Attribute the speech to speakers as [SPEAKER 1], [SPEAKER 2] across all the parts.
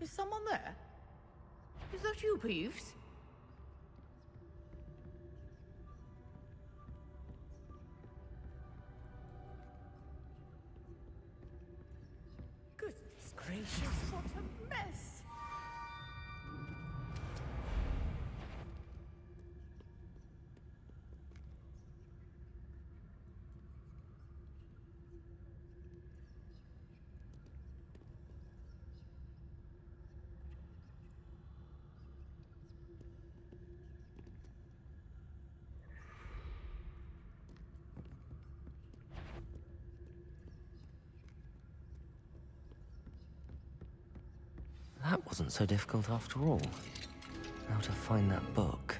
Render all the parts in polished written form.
[SPEAKER 1] Is someone there? Is that you, Peeves? Goodness gracious, what a mess!
[SPEAKER 2] That wasn't so difficult after all. How to find that book.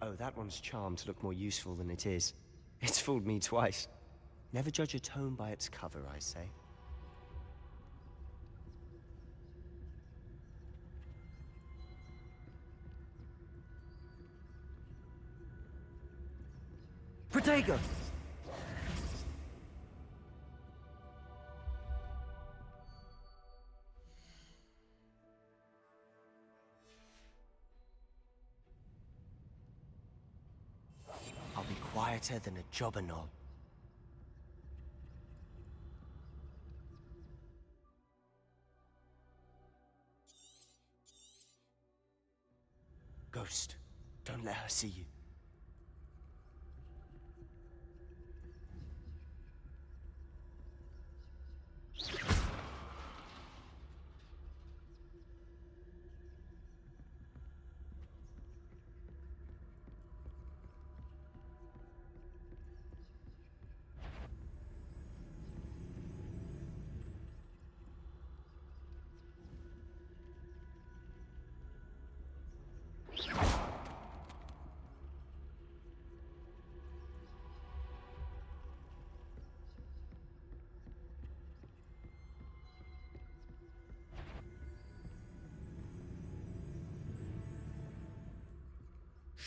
[SPEAKER 2] Oh, that one's charmed to look more useful than it is. It's fooled me twice. Never judge a tome by its cover, I say. Protego! I'll be quieter than a jobberknoll. Ghost, don't let her see you.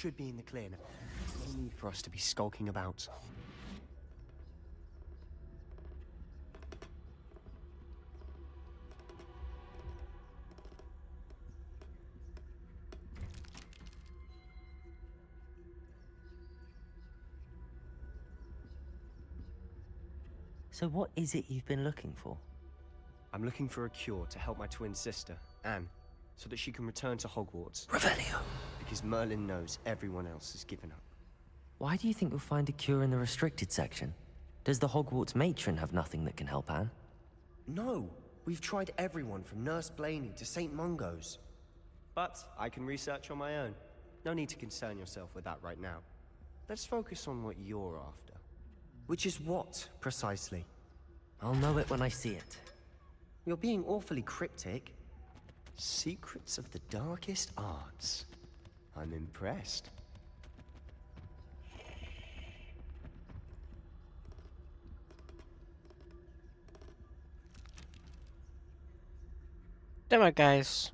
[SPEAKER 2] should be in the clear now. No need for us to be skulking about.
[SPEAKER 3] So what is it you've been looking for?
[SPEAKER 2] I'm looking for a cure to help my twin sister, Anne, so that she can return to Hogwarts.
[SPEAKER 3] Revelio.
[SPEAKER 2] Because Merlin knows everyone else has given up.
[SPEAKER 3] Why do you think you'll find a cure in the restricted section? Does the Hogwarts matron have nothing that can help Anne?
[SPEAKER 2] No! We've tried everyone from Nurse Blaney to St. Mungo's. But I can research on my own. No need to concern yourself with that right now. Let's focus on what you're after. Which is what, precisely?
[SPEAKER 3] I'll know it when I see it.
[SPEAKER 2] You're being awfully cryptic. Secrets of the darkest arts. I'm impressed.
[SPEAKER 4] Damn it, guys.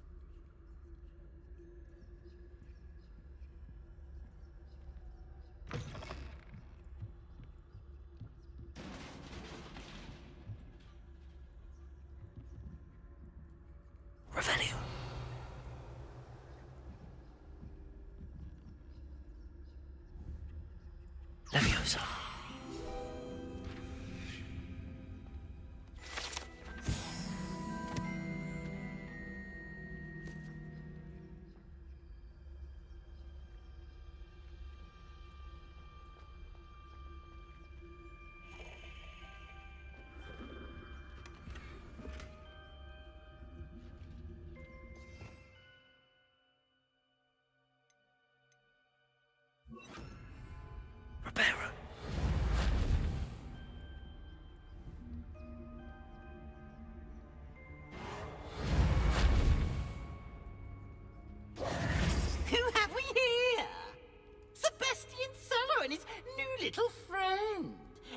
[SPEAKER 3] Revelio. Leviosa. Reparo.
[SPEAKER 1] Who have we here? Sebastian Sallow and his new little friend.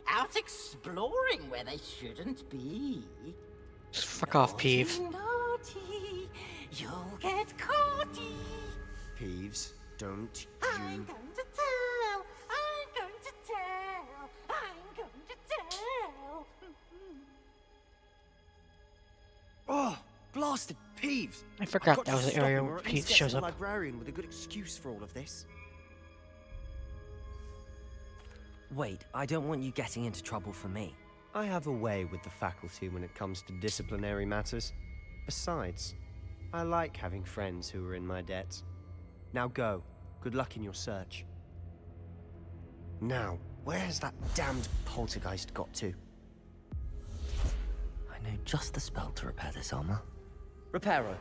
[SPEAKER 1] Out exploring where they shouldn't be.
[SPEAKER 4] Just fuck off, Peeve.
[SPEAKER 1] Naughty, you'll get caughty.
[SPEAKER 2] Peeves, don't
[SPEAKER 1] I'm
[SPEAKER 2] you...
[SPEAKER 1] going to tell. I'm going to tell. I'm going to tell.
[SPEAKER 2] Oh, blasted Peeves!
[SPEAKER 4] I forgot
[SPEAKER 2] I've got
[SPEAKER 4] that
[SPEAKER 2] to
[SPEAKER 4] was the
[SPEAKER 2] stop
[SPEAKER 4] area
[SPEAKER 2] him,
[SPEAKER 4] where
[SPEAKER 2] or at
[SPEAKER 4] Peeves
[SPEAKER 2] least get
[SPEAKER 4] shows
[SPEAKER 2] to
[SPEAKER 4] up.
[SPEAKER 2] the librarian with a good excuse for all of this.
[SPEAKER 3] Wait, I don't want you getting into trouble for me.
[SPEAKER 2] I have a way with the faculty when it comes to disciplinary matters. Besides, I like having friends who are in my debt. Now go. Good luck in your search. Now, where has that damned poltergeist got to?
[SPEAKER 3] I know just the spell to repair this armor. Reparo.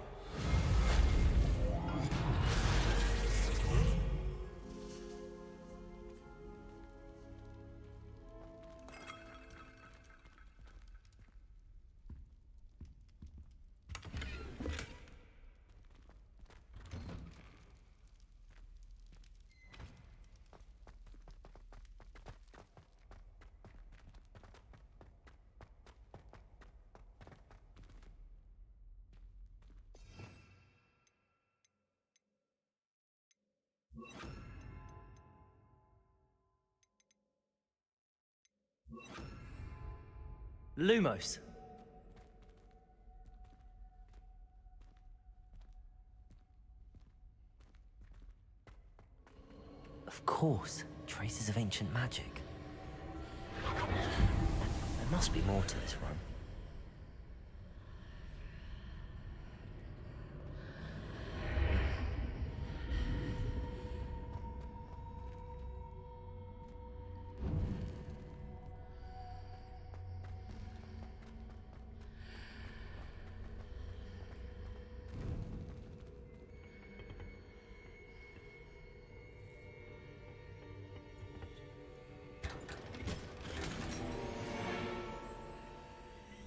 [SPEAKER 3] Lumos. Of course, traces of ancient magic. There must be more to this run.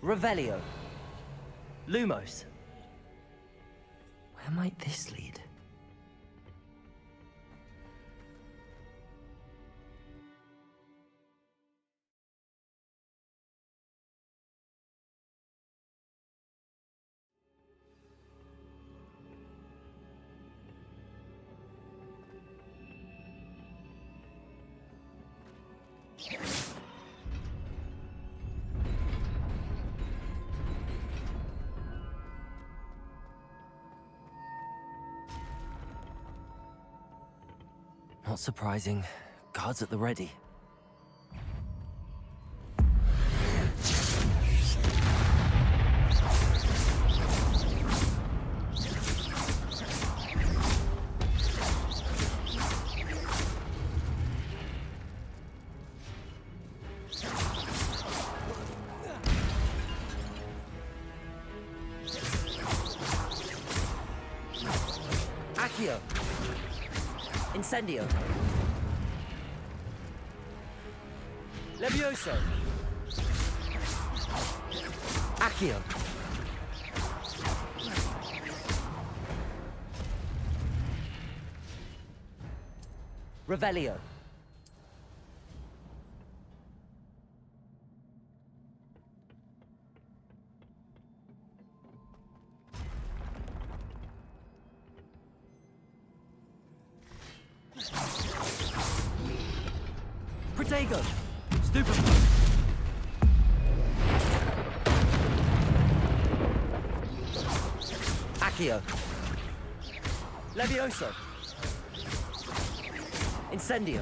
[SPEAKER 3] Revelio. Lumos. Where might this lead? Not surprising. Guards at the ready. Accio! Incendio! Levioso! Accio! Revelio! Protego! Stupefy! Accio! Levioso! Incendio!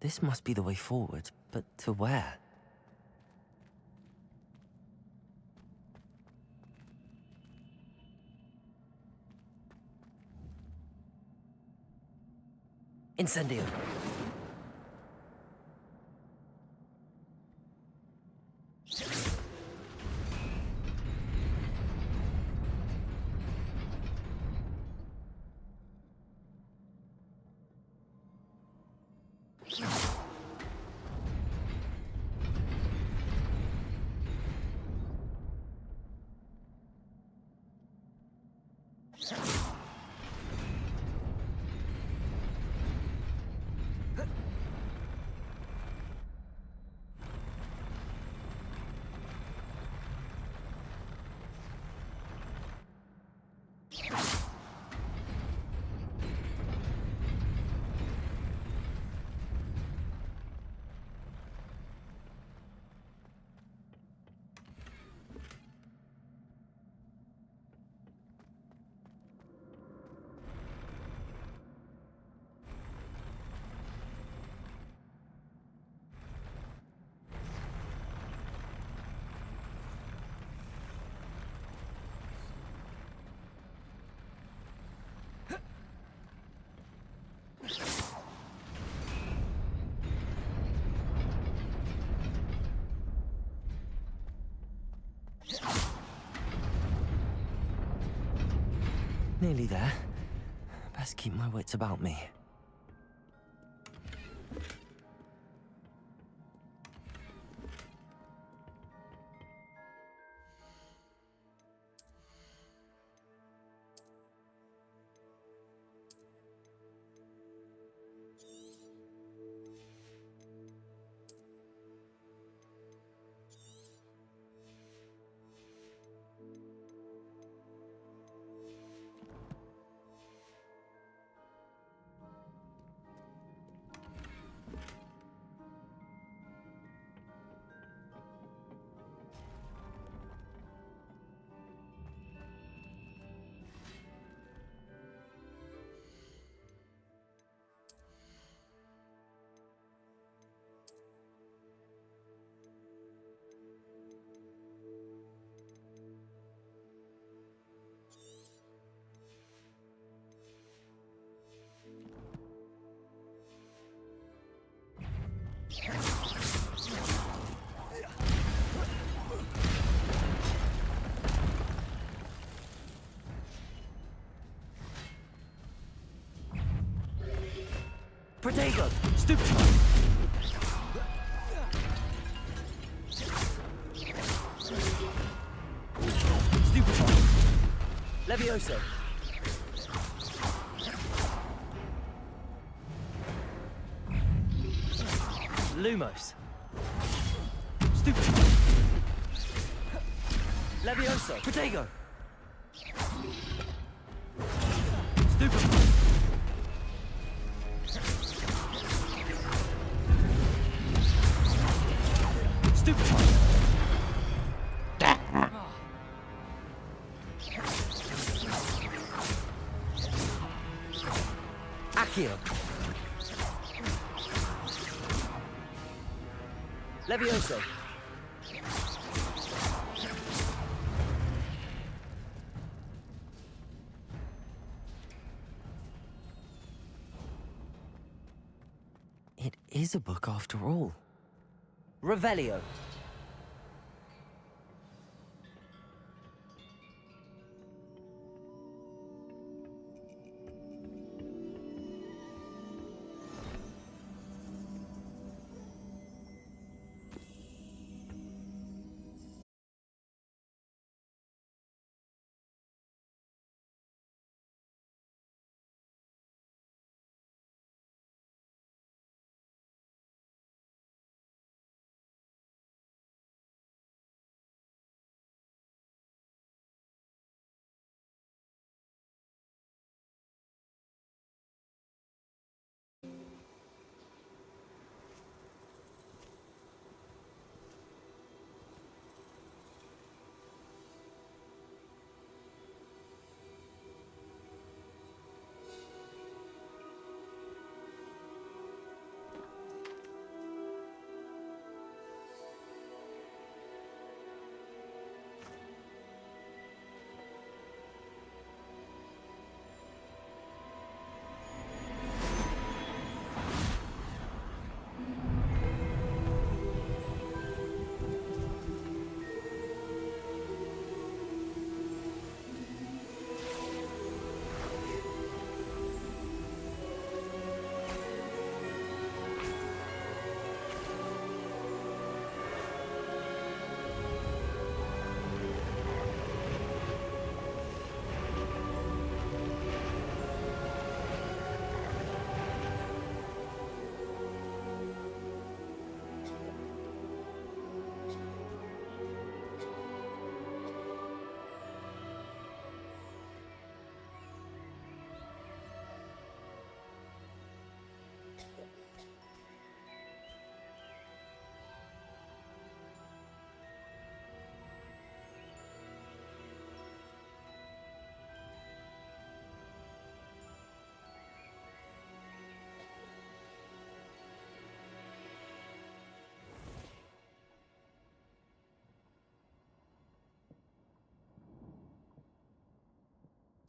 [SPEAKER 3] This must be the way forward, but to where? Incendio! Nearly there. Best keep my wits about me. Protego! Stupefy! Stupefy! Levioso! Lumos! Stupefy! Levioso! Protego! Stupefy! Stupefy! Accio! Levioso! It is a book after all. Revelio.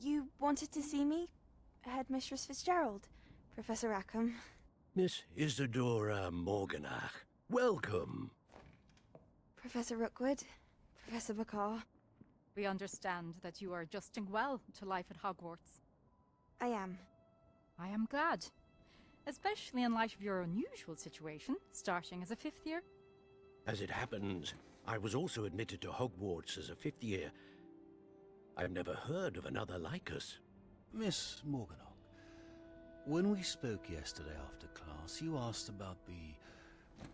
[SPEAKER 5] You wanted to see me? Headmistress Fitzgerald, Professor Rackham.
[SPEAKER 6] Miss Isadora Morganach, welcome.
[SPEAKER 5] Professor Rookwood, Professor Bakar.
[SPEAKER 7] We understand that you are adjusting well to life at Hogwarts.
[SPEAKER 5] I am.
[SPEAKER 7] I am glad. Especially in light of your unusual situation, starting as a fifth year.
[SPEAKER 6] As it happens, I was also admitted to Hogwarts as a fifth year. I've never heard of another like us.
[SPEAKER 8] Miss Morganach, when we spoke yesterday after class, you asked about the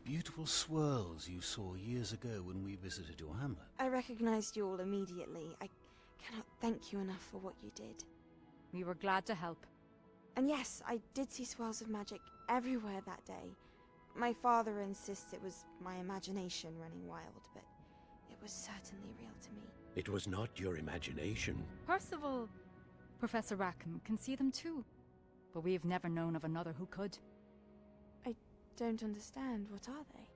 [SPEAKER 8] beautiful swirls you saw years ago when we visited your hamlet.
[SPEAKER 5] I recognized you all immediately. I cannot thank you enough for what you did.
[SPEAKER 7] We were glad to help.
[SPEAKER 5] And yes, I did see swirls of magic everywhere that day. My father insists it was my imagination running wild, but it was certainly real to me.
[SPEAKER 6] It was not your imagination.
[SPEAKER 7] Percival, Professor Rackham can see them too. But we've never known of another who could.
[SPEAKER 5] I don't understand. What are they?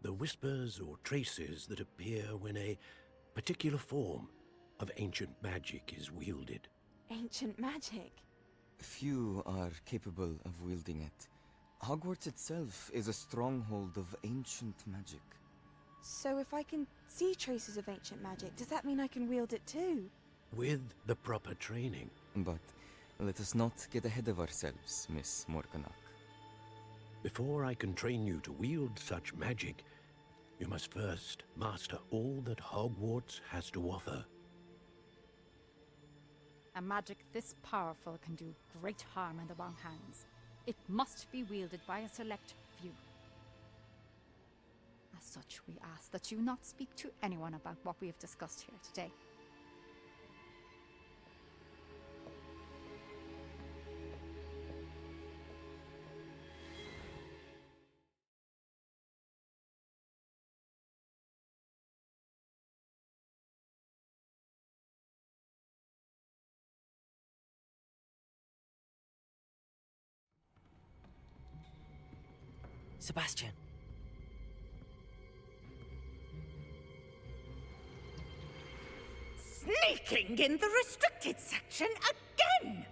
[SPEAKER 6] The whispers or traces that appear when a particular form of ancient magic is wielded.
[SPEAKER 5] Ancient magic?
[SPEAKER 9] Few are capable of wielding it. Hogwarts itself is a stronghold of ancient magic.
[SPEAKER 5] So if I can see traces of ancient magic, does that mean I can wield it too?
[SPEAKER 6] With the proper training.
[SPEAKER 9] But let us not get ahead of ourselves, Miss Morganach.
[SPEAKER 6] Before I can train you to wield such magic, you must first master all that Hogwarts has to offer.
[SPEAKER 7] A magic this powerful can do great harm in the wrong hands. It must be wielded by a select few. As such, we ask that you not speak to anyone about what we have discussed here today.
[SPEAKER 3] Sebastian.
[SPEAKER 1] Sneaking in the restricted section again!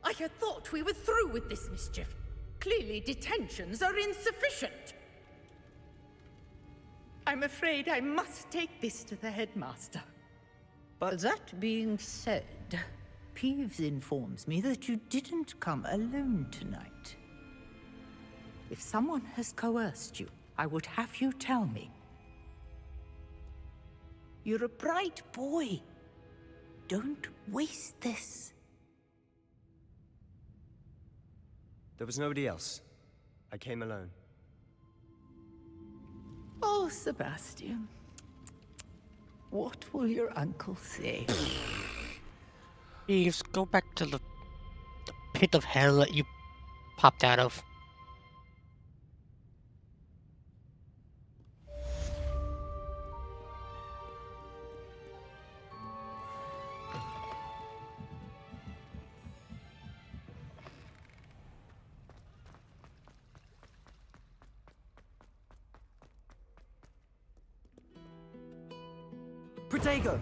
[SPEAKER 1] I had thought we were through with this mischief. Clearly detentions are insufficient. I'm afraid I must take this to the headmaster.
[SPEAKER 10] But that being said, Peeves informs me that you didn't come alone tonight. If someone has coerced you, I would have you tell me. You're a bright boy. Don't waste this.
[SPEAKER 2] There was nobody else. I came alone.
[SPEAKER 10] Oh, Sebastian. What will your uncle say?
[SPEAKER 4] Peeves, go back to the pit of hell that you popped out of.
[SPEAKER 3] Protego!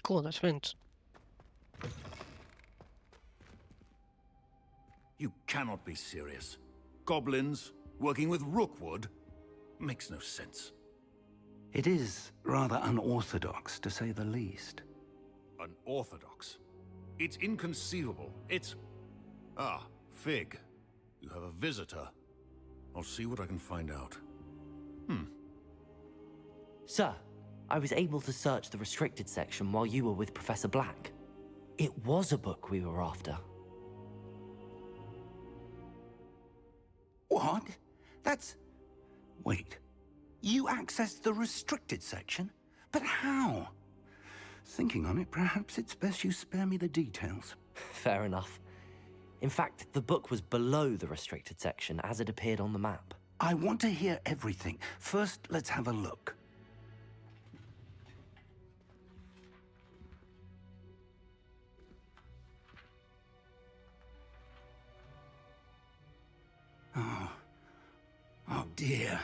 [SPEAKER 4] Cool, that's Vince.
[SPEAKER 8] You cannot be serious. Goblins working with Rookwood? Makes no sense.
[SPEAKER 11] It is rather unorthodox, to say the least.
[SPEAKER 8] Unorthodox? It's inconceivable. It's... Ah, Fig. You have a visitor. I'll see what I can find out.
[SPEAKER 3] Sir, I was able to search the restricted section while you were with Professor Black. It was a book we were after.
[SPEAKER 11] What? That's... Wait. You accessed the restricted section? But how? Thinking on it, perhaps it's best you spare me the details.
[SPEAKER 3] Fair enough. In fact, the book was below the restricted section as it appeared on the map.
[SPEAKER 11] I want to hear everything. First, let's have a look. Oh dear.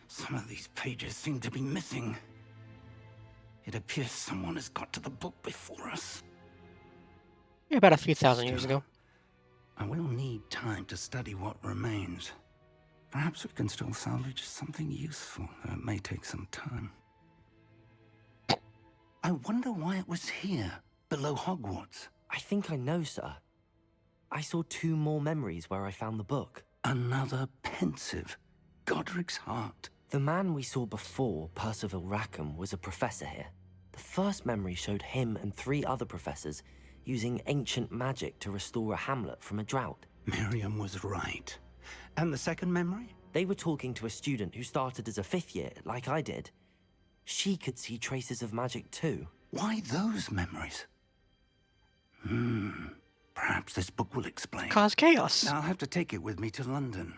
[SPEAKER 11] Some of these pages seem to be missing. It appears someone has got to the book before us.
[SPEAKER 4] Yeah, about a few thousand years ago.
[SPEAKER 11] I will need time to study what remains. Perhaps we can still salvage something useful, though it may take some time. I wonder why it was here, below Hogwarts.
[SPEAKER 3] I think I know, sir. I saw 2 more memories where I found the book.
[SPEAKER 11] Another pensive. Godric's heart.
[SPEAKER 3] The man we saw before, Percival Rackham, was a professor here. The first memory showed him and 3 other professors using ancient magic to restore a hamlet from a drought.
[SPEAKER 11] Miriam was right. And the second memory?
[SPEAKER 3] They were talking to a student who started as a 5th year, like I did. She could see traces of magic too.
[SPEAKER 11] Why those memories? Perhaps this book will explain.
[SPEAKER 4] Cause chaos.
[SPEAKER 11] I'll have to take it with me to London.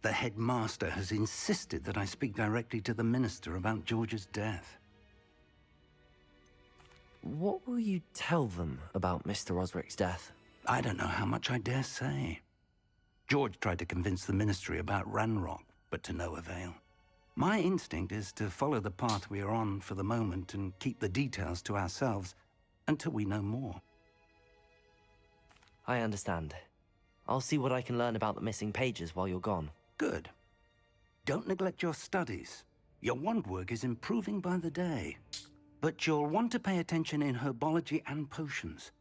[SPEAKER 11] The headmaster has insisted that I speak directly to the minister about George's death.
[SPEAKER 3] What will you tell them about Mr. Osric's death?
[SPEAKER 11] I don't know how much I dare say. George tried to convince the ministry about Ranrock, but to no avail. My instinct is to follow the path we are on for the moment and keep the details to ourselves until we know more.
[SPEAKER 3] I understand. I'll see what I can learn about the missing pages while you're gone.
[SPEAKER 11] Good. Don't neglect your studies. Your wand work is improving by the day. But you'll want to pay attention in herbology and potions.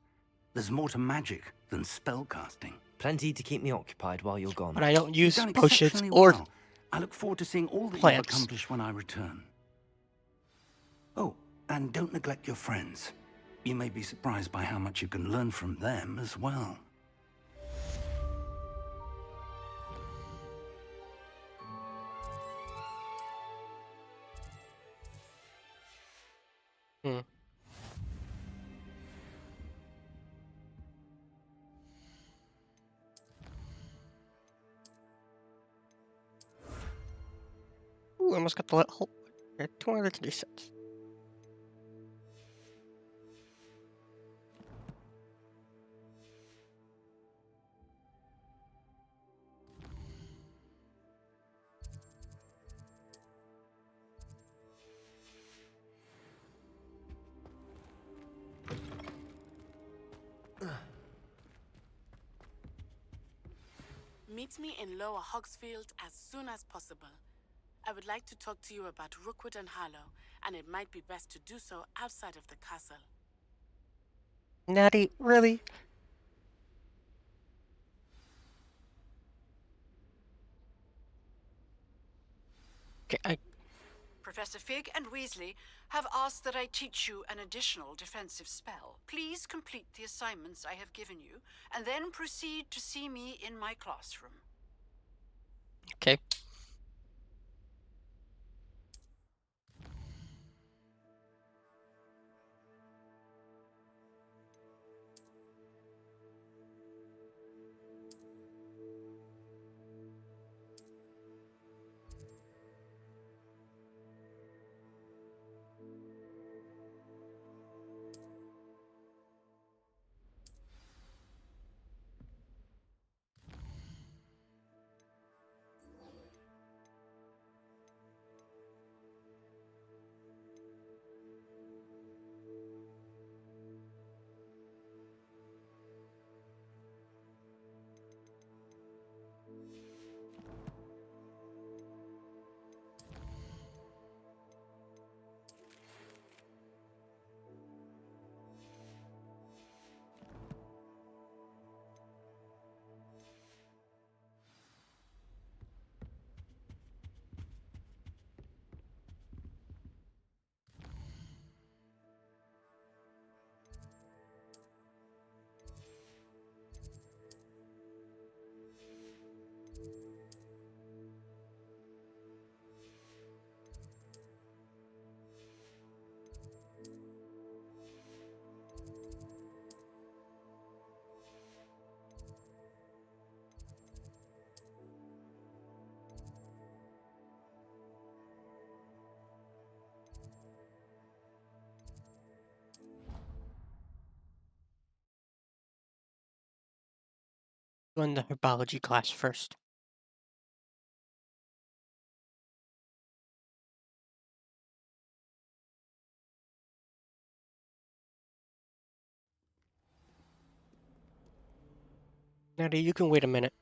[SPEAKER 11] There's more to magic than spellcasting.
[SPEAKER 3] Plenty to keep me occupied while you're gone.
[SPEAKER 4] But I don't use
[SPEAKER 11] You've done
[SPEAKER 4] potions
[SPEAKER 11] exceptionally
[SPEAKER 4] or
[SPEAKER 11] well. I look forward to seeing all that you've
[SPEAKER 4] plants.
[SPEAKER 11] accomplished when I return. Oh, and don't neglect your friends. You may be surprised by how much you can learn from them as well.
[SPEAKER 4] Ooh, almost got the whole 236.
[SPEAKER 12] Meet me in Lower Hogsfield as soon as possible. I would like to talk to you about Rookwood and Harlow, and it might be best to do so outside of the castle.
[SPEAKER 4] Natty, really? Okay,
[SPEAKER 13] Professor Fig and Weasley have asked that I teach you an additional defensive spell. Please complete the assignments I have given you, and then proceed to see me in my classroom.
[SPEAKER 4] Okay. Join the herbology class first. Natty, you can wait a minute.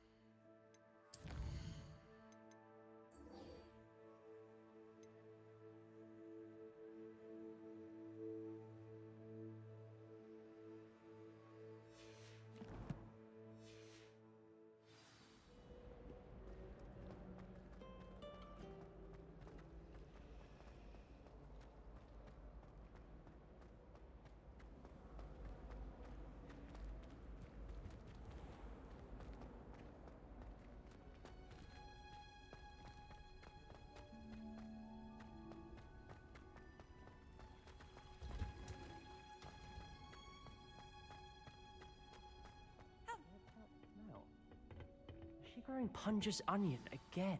[SPEAKER 3] Is she growing Punja's onion again?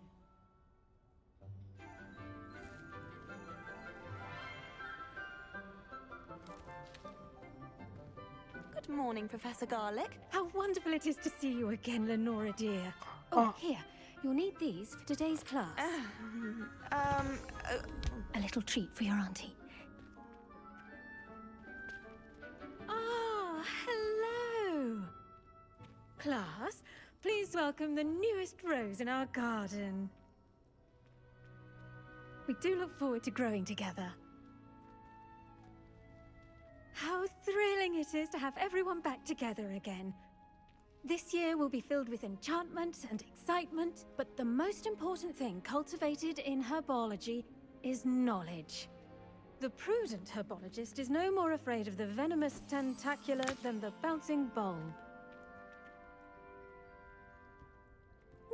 [SPEAKER 14] Good morning, Professor Garlick.
[SPEAKER 15] How wonderful it is to see you again, Lenora dear. Oh, here. You'll need these for today's class. A little treat for your auntie. Ah, hello. Class, please welcome the newest rose in our garden. We do look forward to growing together. How thrilling it is to have everyone back together again. This year will be filled with enchantment and excitement, but the most important thing cultivated in herbology is knowledge. The prudent herbologist is no more afraid of the venomous tentacula than the bouncing bulb.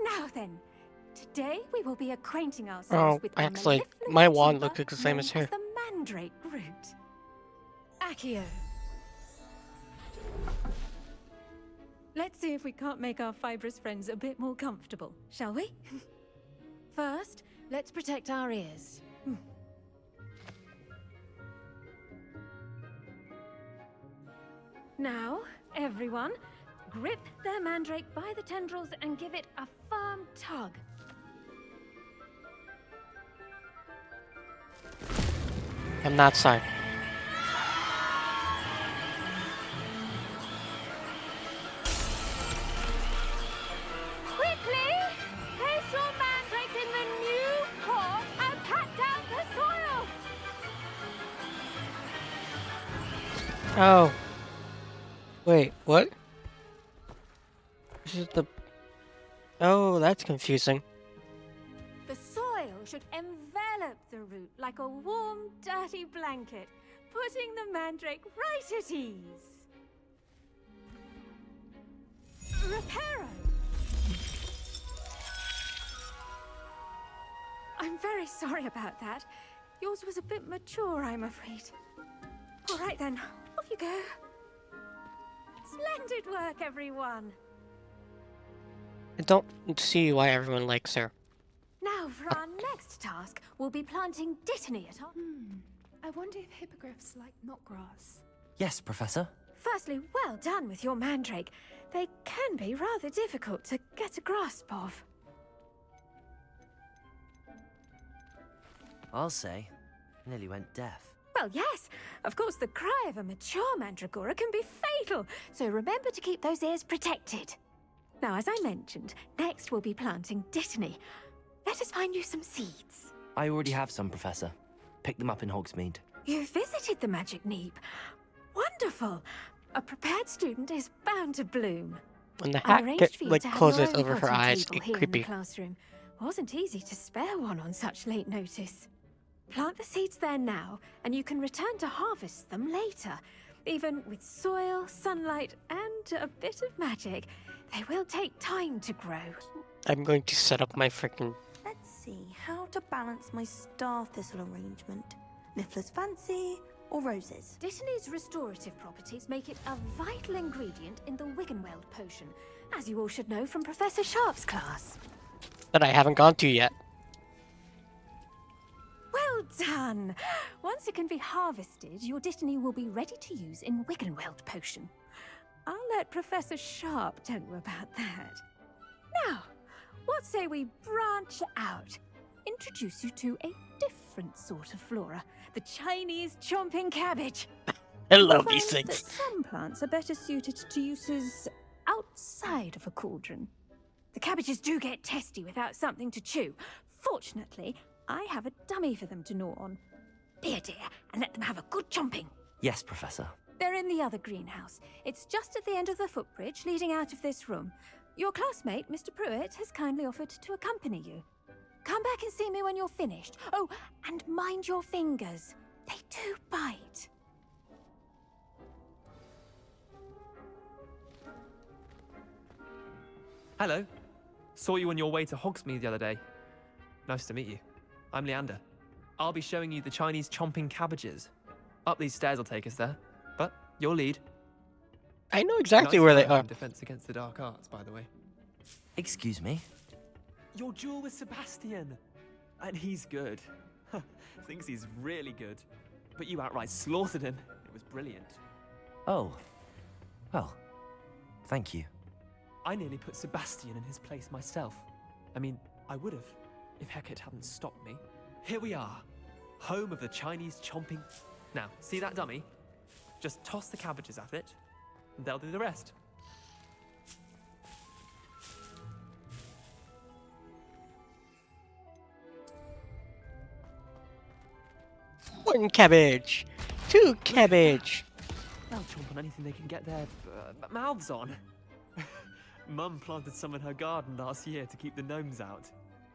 [SPEAKER 15] Now then, today we will be acquainting ourselves with
[SPEAKER 4] actually, my wand looks the same as her.
[SPEAKER 15] the mandrake root. Accio. Let's see if we can't make our fibrous friends a bit more comfortable, shall we? First, let's protect our ears. Now, everyone, grip their mandrake by the tendrils and give it a firm tug.
[SPEAKER 4] I'm that side.
[SPEAKER 15] Quickly, place your mandrake in the new pot and pat down the soil.
[SPEAKER 4] Oh. Wait, what? This is the... Oh, that's confusing.
[SPEAKER 15] The soil should envelop the root like a warm, dirty blanket, putting the mandrake right at ease. Reparo! I'm very sorry about that. Yours was a bit mature, I'm afraid. All right then, off you go. Splendid work, everyone.
[SPEAKER 4] I don't see why everyone likes her.
[SPEAKER 15] Now, for our next task, we'll be planting dittany at our...
[SPEAKER 16] I wonder if hippogriffs like knotgrass.
[SPEAKER 3] Yes, Professor.
[SPEAKER 15] Firstly, well done with your mandrake. They can be rather difficult to get a grasp of.
[SPEAKER 3] I'll say. Nearly went deaf.
[SPEAKER 15] Well, yes. Of course, the cry of a mature mandragora can be fatal, so remember to keep those ears protected. Now, as I mentioned, next we'll be planting dittany. Let us find you some seeds.
[SPEAKER 3] I already have some, Professor. Picked them up in Hogsmeade.
[SPEAKER 15] You visited the Magic Neep. Wonderful. A prepared student is bound to bloom.
[SPEAKER 4] When the
[SPEAKER 15] I
[SPEAKER 4] hat
[SPEAKER 15] arranged for you to have
[SPEAKER 4] closes
[SPEAKER 15] your own
[SPEAKER 4] over her
[SPEAKER 15] potting
[SPEAKER 4] eyes,
[SPEAKER 15] table
[SPEAKER 4] it's
[SPEAKER 15] here in
[SPEAKER 4] creepy.
[SPEAKER 15] the classroom. Wasn't easy to spare one on such late notice. Plant the seeds there now, and you can return to harvest them later. Even with soil, sunlight, and a bit of magic, they will take time to grow.
[SPEAKER 4] I'm going to set up my freaking...
[SPEAKER 14] Let's see how to balance my star thistle arrangement. Niffler's fancy or roses?
[SPEAKER 15] Dittany's restorative properties make it a vital ingredient in the Wiggenweld potion, as you all should know from Professor Sharp's class.
[SPEAKER 4] That I haven't gone to yet.
[SPEAKER 15] Well done! Once it can be harvested, your dittany will be ready to use in Wiggenweld potion. I'll let Professor Sharp tell you about that. Now, what say we branch out? Introduce you to a different sort of flora. The Chinese chomping cabbage.
[SPEAKER 4] I love
[SPEAKER 15] You'll
[SPEAKER 4] these
[SPEAKER 15] find
[SPEAKER 4] things.
[SPEAKER 15] that some plants are better suited to uses outside of a cauldron. The cabbages do get testy without something to chew. Fortunately, I have a dummy for them to gnaw on. Be a dear and let them have a good chomping.
[SPEAKER 3] Yes, Professor.
[SPEAKER 15] They're in the other greenhouse. It's just at the end of the footbridge leading out of this room. Your classmate, Mr. Pruitt, has kindly offered to accompany you. Come back and see me when you're finished. Oh, and mind your fingers. They do bite.
[SPEAKER 17] Hello. Saw you on your way to Hogsmeade the other day. Nice to meet you. I'm Leander. I'll be showing you the Chinese chomping cabbages. Up these stairs will take us there. But you'll lead.
[SPEAKER 4] I know exactly
[SPEAKER 17] Nice
[SPEAKER 4] where they
[SPEAKER 17] work
[SPEAKER 4] are.
[SPEAKER 17] in Defense Against the Dark Arts, by the way.
[SPEAKER 3] Excuse me?
[SPEAKER 17] Your duel with Sebastian. And he's good. Thinks he's really good. But you outright slaughtered him. It was brilliant.
[SPEAKER 3] Oh. Well, thank you.
[SPEAKER 17] I nearly put Sebastian in his place myself. I mean, I would have, if Hecate hadn't stopped me. Here we are, home of the Chinese chomping. Now, see that dummy? Just toss the cabbages at it, and they'll do the rest.
[SPEAKER 4] One cabbage. Two cabbage.
[SPEAKER 17] They'll chomp on anything they can get their mouths on. Mum planted some in her garden last year to keep the gnomes out.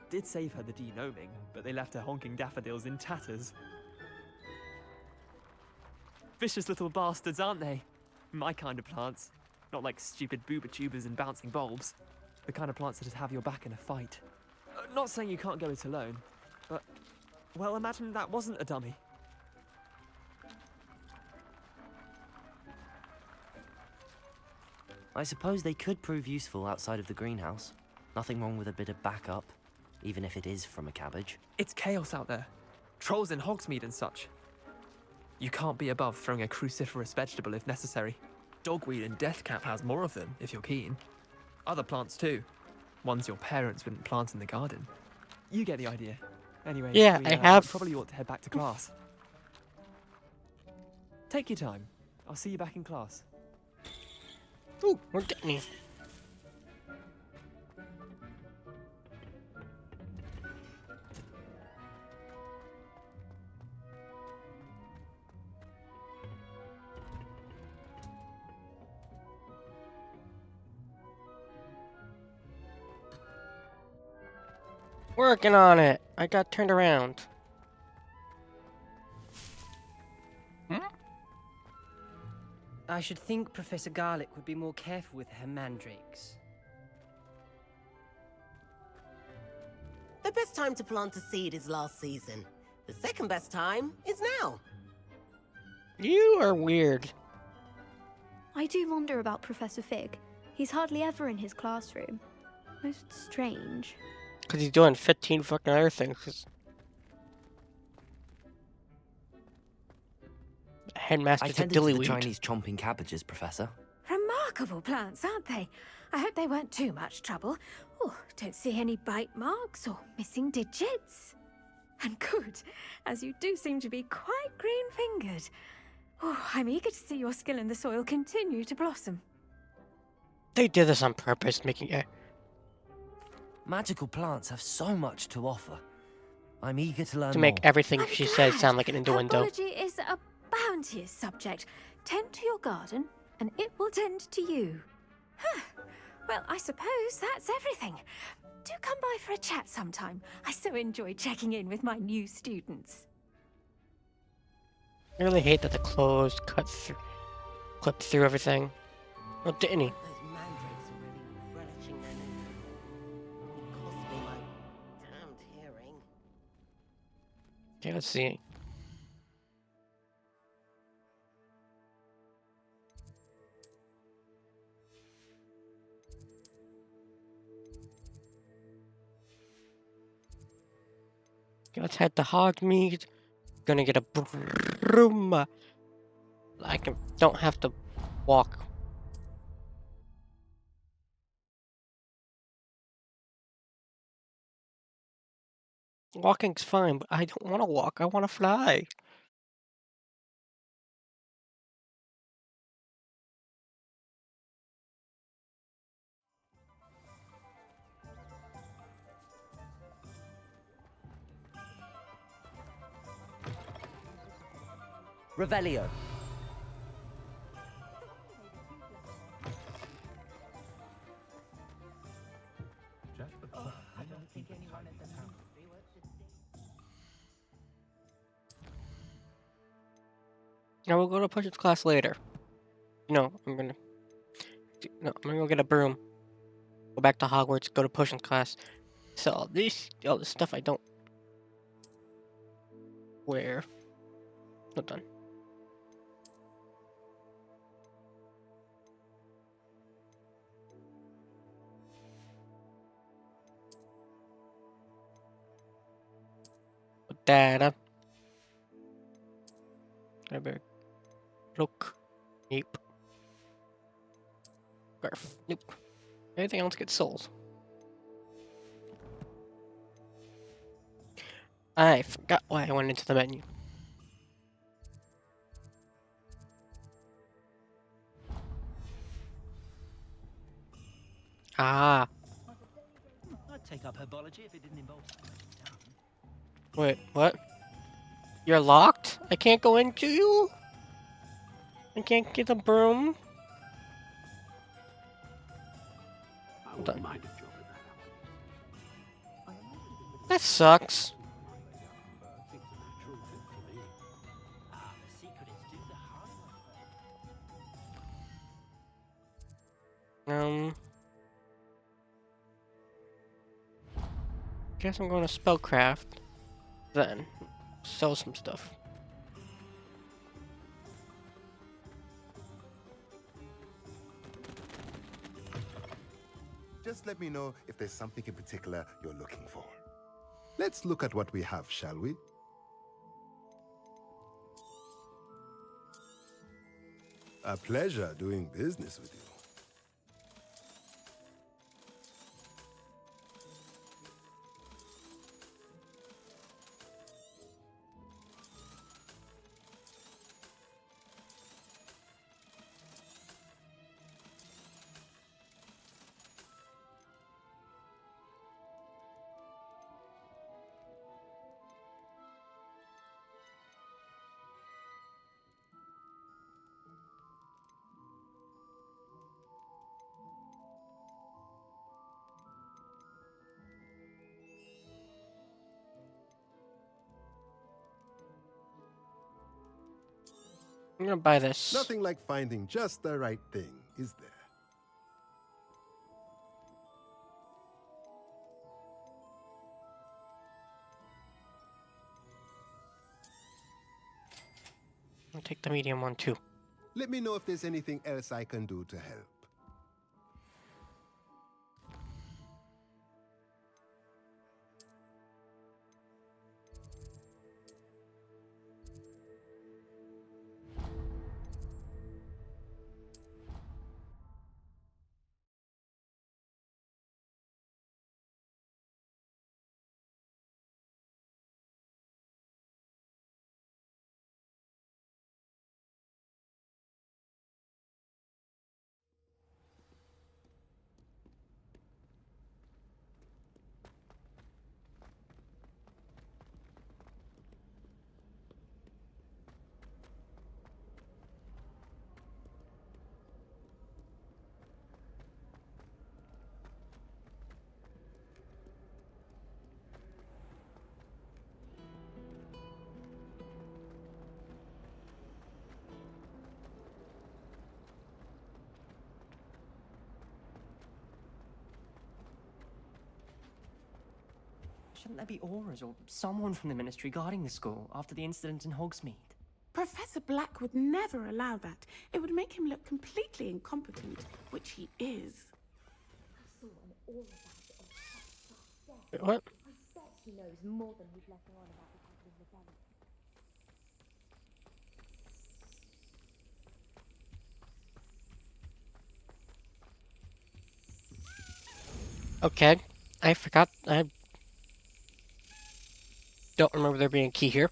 [SPEAKER 17] Did save her the de-gnoming, but they left her honking daffodils in tatters. Vicious little bastards, aren't they? My kind of plants. Not like stupid booba tubers and bouncing bulbs. The kind of plants that just have your back in a fight. Not saying you can't go it alone, but... well, imagine that wasn't a dummy.
[SPEAKER 3] I suppose they could prove useful outside of the greenhouse. Nothing wrong with a bit of backup, even if it is from a cabbage.
[SPEAKER 17] It's chaos out there. Trolls in Hogsmeade and such. You can't be above throwing a cruciferous vegetable if necessary. Dogweed and deathcap has more of them, if you're keen. Other plants too. Ones your parents wouldn't plant in the garden. You get the idea. Anyway,
[SPEAKER 4] Yeah,
[SPEAKER 17] we,
[SPEAKER 4] I have.
[SPEAKER 17] probably ought to head back to class. Take your time. I'll see you back in class.
[SPEAKER 4] Ooh, more Danny. Working on it. I got turned around.
[SPEAKER 18] I should think Professor Garlick would be more careful with her mandrakes.
[SPEAKER 19] The best time to plant a seed is last season. The second best time is now.
[SPEAKER 4] You are weird.
[SPEAKER 20] I do wonder about Professor Fig. He's hardly ever in his classroom. Most strange.
[SPEAKER 4] Because he's doing 15 fucking other things. Headmaster
[SPEAKER 3] I
[SPEAKER 4] to
[SPEAKER 3] tended to the
[SPEAKER 4] Dillyweed.
[SPEAKER 3] Chinese chomping cabbages, Professor.
[SPEAKER 15] Remarkable plants, aren't they? I hope they weren't too much trouble. Oh, don't see any bite marks or missing digits. And good, as you do seem to be quite green-fingered. Oh, I'm eager to see your skill in the soil continue to blossom.
[SPEAKER 4] They did this on purpose, making it.
[SPEAKER 3] Magical plants have so much to offer. I'm eager to learn
[SPEAKER 4] To make
[SPEAKER 3] more.
[SPEAKER 4] everything she says sound like an innuendo.
[SPEAKER 15] Herbology is a bounteous subject. Tend to your garden, and it will tend to you. Huh. Well, I suppose that's everything. Do come by for a chat sometime. I so enjoy checking in with my new students.
[SPEAKER 4] I really hate that the clothes clip through everything. Oh, didn't he?
[SPEAKER 19] Those mandrakes are really relishing their name. It cost me my damned hearing.
[SPEAKER 4] Okay, let's see. Okay, let's head to Hogsmeade. Gonna get a broom. Don't have to walk Walking's fine, but I don't want to walk. I want to fly.
[SPEAKER 3] Revelio.
[SPEAKER 4] Now we'll go to Push's class later. No, I'm gonna go get a broom. Go back to Hogwarts, go to Push's class. So all this stuff I don't wear. Not done. Data. Look. Nope. Garf. Nope. Anything else gets sold. I forgot why I went into the menu. Ah.
[SPEAKER 21] I'd take up herbology if it didn't involve.
[SPEAKER 4] Wait, what? You're locked? I can't go into you? I can't get a broom? Hold on. That sucks. Guess I'm going to Spellcraft. Then sell some stuff.
[SPEAKER 22] Just let me know if there's something in particular you're looking for. Let's look at what we have, shall we? A pleasure doing business with you.
[SPEAKER 4] I'm gonna buy this.
[SPEAKER 22] Nothing like finding just the right thing, is there?
[SPEAKER 4] I'll take the medium one too.
[SPEAKER 22] Let me know if there's anything else I can do to help.
[SPEAKER 23] Shouldn't there be auras or someone from the Ministry guarding the school after the incident in Hogsmeade?
[SPEAKER 12] Professor Black would never allow that. It would make him look completely incompetent, which he is.
[SPEAKER 4] Wait, what?
[SPEAKER 20] I bet he knows more than he's letting on about the people of Rebellion.
[SPEAKER 4] Okay, I forgot. don't remember there being a key here.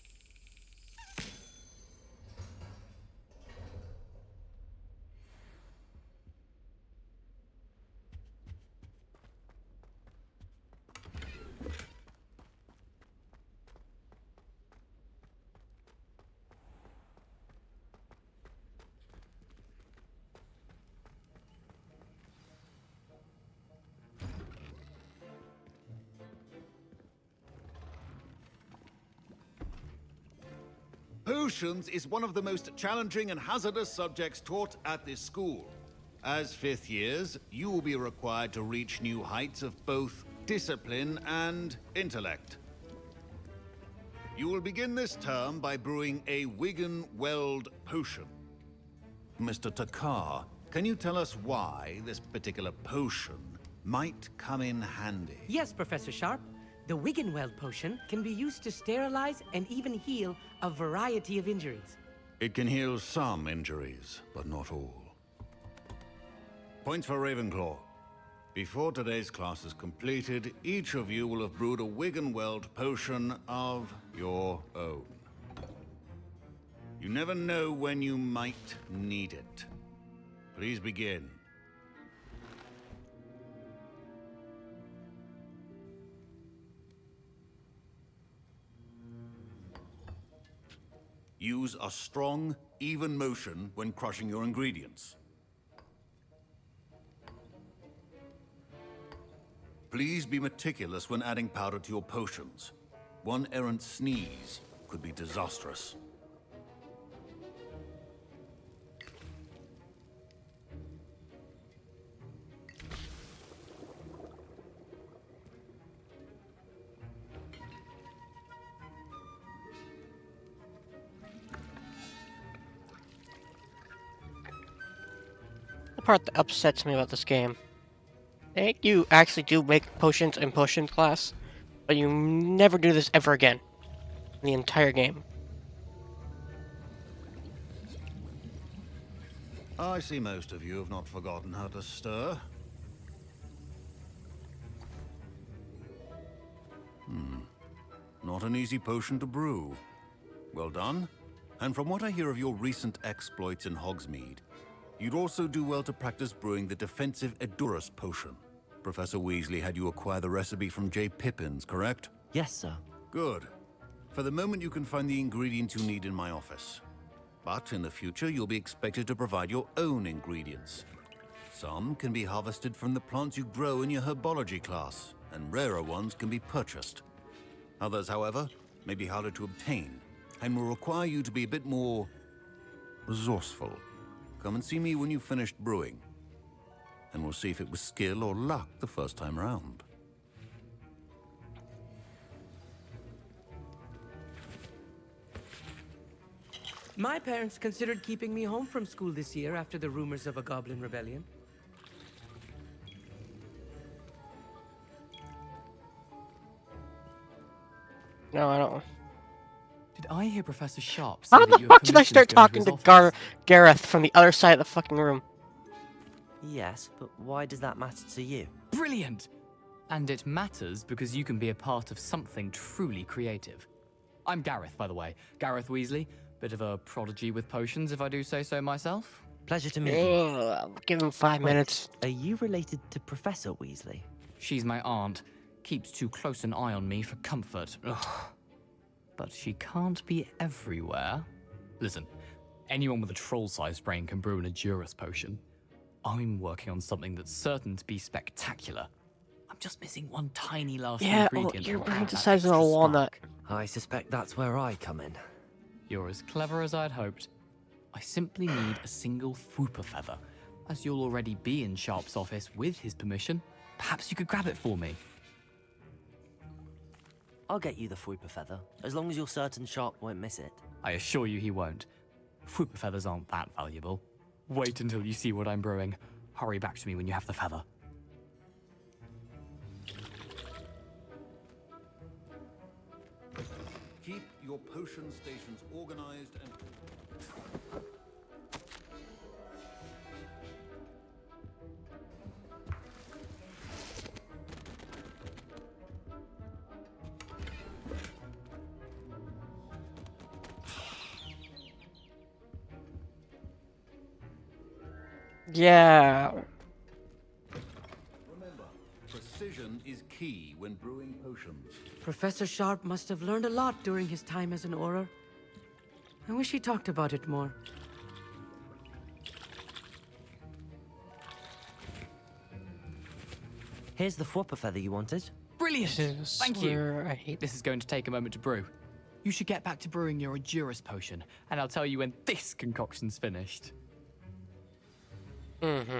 [SPEAKER 5] Potions is one of the most challenging and hazardous subjects taught at this school. As fifth years, you will be required to reach new heights of both discipline and intellect. You will begin this term by brewing a Wiggenweld potion. Mr. Takar, can you tell us why this particular potion might come in handy?
[SPEAKER 6] Yes, Professor Sharp. The Wiggenweld potion can be used to sterilize and even heal a variety of injuries.
[SPEAKER 5] It can heal some injuries, but not all. Points for Ravenclaw. Before today's class is completed, each of you will have brewed a Wiggenweld potion of your own. You never know when you might need it. Please begin. Use a strong, even motion when crushing your ingredients. Please be meticulous when adding powder to your potions. One errant sneeze could be disastrous.
[SPEAKER 4] The part that upsets me about this game. I think you actually do make potions in potion class, but you never do this ever again in the entire game.
[SPEAKER 5] I see most of you have not forgotten how to stir. Not an easy potion to brew. Well done. And from what I hear of your recent exploits in Hogsmeade, you'd also do well to practice brewing the defensive Edurus potion. Professor Weasley had you acquire the recipe from J. Pippins, correct?
[SPEAKER 3] Yes, sir.
[SPEAKER 5] Good. For the moment, you can find the ingredients you need in my office. But in the future, you'll be expected to provide your own ingredients. Some can be harvested from the plants you grow in your herbology class, and rarer ones can be purchased. Others, however, may be harder to obtain, and will require you to be a bit more resourceful. Come and see me when you've finished brewing, and we'll see if it was skill or luck the first time around.
[SPEAKER 6] My parents considered keeping me home from school this year after the rumors of a goblin rebellion.
[SPEAKER 4] No, I don't.
[SPEAKER 17] Did I hear Professor Sharp say
[SPEAKER 4] How
[SPEAKER 17] that
[SPEAKER 4] the
[SPEAKER 17] you were
[SPEAKER 4] fuck did I
[SPEAKER 17] commissioned
[SPEAKER 4] start
[SPEAKER 17] to go
[SPEAKER 4] talking
[SPEAKER 17] his
[SPEAKER 4] to
[SPEAKER 17] office?
[SPEAKER 4] Gareth from the other side of the fucking room?
[SPEAKER 3] Yes, but why does that matter to you?
[SPEAKER 17] Brilliant! And it matters because you can be a part of something truly creative. I'm Gareth, by the way. Gareth Weasley. Bit of a prodigy with potions, if I do say so myself.
[SPEAKER 3] Pleasure to meet you.
[SPEAKER 4] Ugh, give him 5 minutes.
[SPEAKER 3] Are you related to Professor Weasley?
[SPEAKER 17] She's my aunt. Keeps too close an eye on me for comfort. Ugh. But she can't be everywhere. Listen, anyone with a troll-sized brain can brew an Edurus potion. I'm working on something that's certain to be spectacular. I'm just missing one tiny last ingredient.
[SPEAKER 4] Your
[SPEAKER 17] that'll
[SPEAKER 4] brain's
[SPEAKER 17] add
[SPEAKER 4] the
[SPEAKER 17] that
[SPEAKER 4] size of a
[SPEAKER 17] extra
[SPEAKER 4] walnut.
[SPEAKER 17] spark.
[SPEAKER 3] I suspect that's where I come in.
[SPEAKER 17] You're as clever as I'd hoped. I simply need a single Fwooper feather. As you'll already be in Sharp's office with his permission, perhaps you could grab it for me.
[SPEAKER 3] I'll get you the Fwooper feather, as long as you're certain Sharp won't miss it.
[SPEAKER 17] I assure you he won't. Fwooper feathers aren't that valuable. Wait until you see what I'm brewing. Hurry back to me when you have the feather.
[SPEAKER 5] Keep your potion stations organized and...
[SPEAKER 4] Yeah.
[SPEAKER 5] Remember, precision is key when brewing potions.
[SPEAKER 6] Professor Sharp must have learned a lot during his time as an Auror. I wish he talked about it more.
[SPEAKER 3] Here's the Fwopper feather you wanted.
[SPEAKER 1] Brilliant! Thank you.
[SPEAKER 4] I hate
[SPEAKER 1] This is going to take a moment to brew. You should get back to brewing your Endurus potion, and I'll tell you when this concoction's finished.
[SPEAKER 4] Mm-hmm.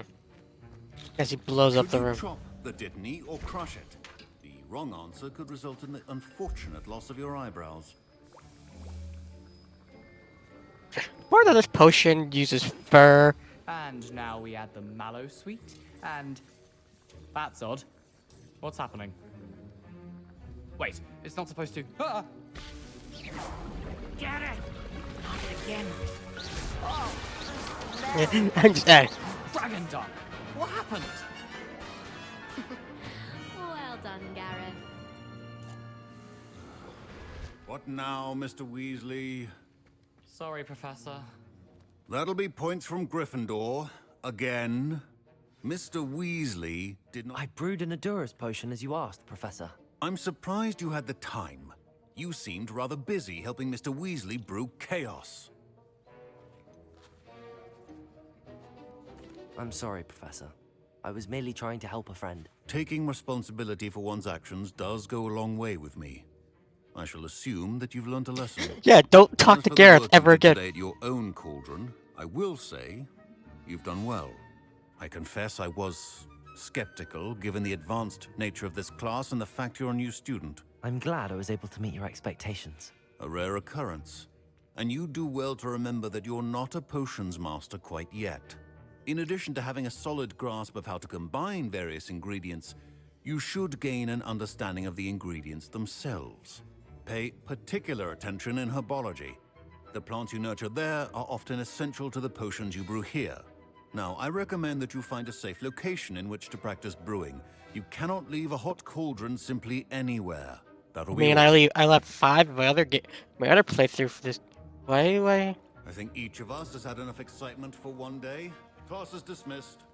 [SPEAKER 4] As he blows up
[SPEAKER 5] Should
[SPEAKER 4] the
[SPEAKER 5] you
[SPEAKER 4] room.
[SPEAKER 5] chop the Dittany or crush it? The wrong answer could result in the unfortunate loss of your eyebrows.
[SPEAKER 4] Part of this potion uses fur.
[SPEAKER 1] And now we add the mallow sweet, and... That's odd. What's happening? Wait, it's not supposed to... Ah!
[SPEAKER 6] Get it! Not again.
[SPEAKER 4] I'm just
[SPEAKER 1] Dragon Dog! What happened?
[SPEAKER 7] Well done, Gareth.
[SPEAKER 5] What now, Mr. Weasley?
[SPEAKER 1] Sorry, Professor.
[SPEAKER 5] That'll be points from Gryffindor. Again. Mr. Weasley did not...
[SPEAKER 3] I brewed an Endurus potion as you asked, Professor.
[SPEAKER 5] I'm surprised you had the time. You seemed rather busy helping Mr. Weasley brew chaos.
[SPEAKER 3] I'm sorry, Professor. I was merely trying to help a friend.
[SPEAKER 5] Taking responsibility for one's actions does go a long way with me. I shall assume that you've learnt a lesson.
[SPEAKER 4] Yeah, don't talk
[SPEAKER 5] As
[SPEAKER 4] to
[SPEAKER 5] for the
[SPEAKER 4] Gareth
[SPEAKER 5] work you
[SPEAKER 4] ever
[SPEAKER 5] did
[SPEAKER 4] again.
[SPEAKER 5] today at your own cauldron, I will say you've done well. I confess I was skeptical, given the advanced nature of this class and the fact you're a new student.
[SPEAKER 3] I'm glad I was able to meet your expectations.
[SPEAKER 5] A rare occurrence. And you do well to remember that you're not a potions master quite yet. In addition to having a solid grasp of how to combine various ingredients, you should gain an understanding of the ingredients themselves. Pay particular attention in herbology. The plants you nurture there are often essential to the potions you brew here. Now, I recommend that you find a safe location in which to practice brewing. You cannot leave a hot cauldron simply anywhere. That'll be all.
[SPEAKER 4] I left 5 of my other playthrough for this. Why?
[SPEAKER 5] I think each of us has had enough excitement for one day. Class is dismissed.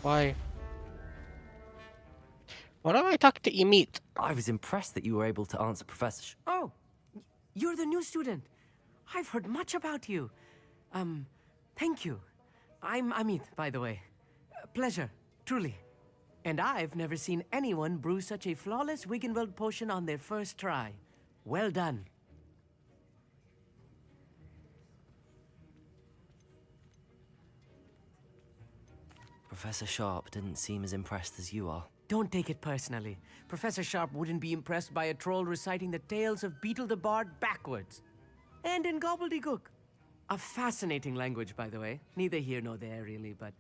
[SPEAKER 4] Why? Why don't I talk to Ymit?
[SPEAKER 3] I was impressed that you were able to answer Professor
[SPEAKER 6] Oh, you're the new student. I've heard much about you. Thank you. I'm Amit, by the way. Pleasure, truly. And I've never seen anyone brew such a flawless Wiggenweld potion on their first try. Well done.
[SPEAKER 3] Professor Sharp didn't seem as impressed as you are.
[SPEAKER 6] Don't take it personally. Professor Sharp wouldn't be impressed by a troll reciting the tales of Beetle the Bard backwards. And in gobbledygook. A fascinating language, by the way. Neither here nor there, really, but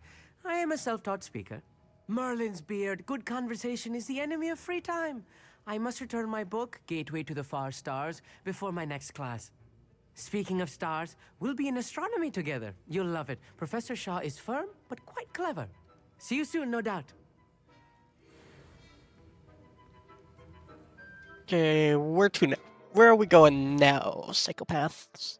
[SPEAKER 6] I am a self-taught speaker. Merlin's beard, good conversation is the enemy of free time. I must return my book, Gateway to the Far Stars, before my next class. Speaking of stars, we'll be in astronomy together. You'll love it. Professor Shaw is firm, but quite clever. See you soon, no doubt.
[SPEAKER 4] Okay, where to now? Where are we going now, psychopaths?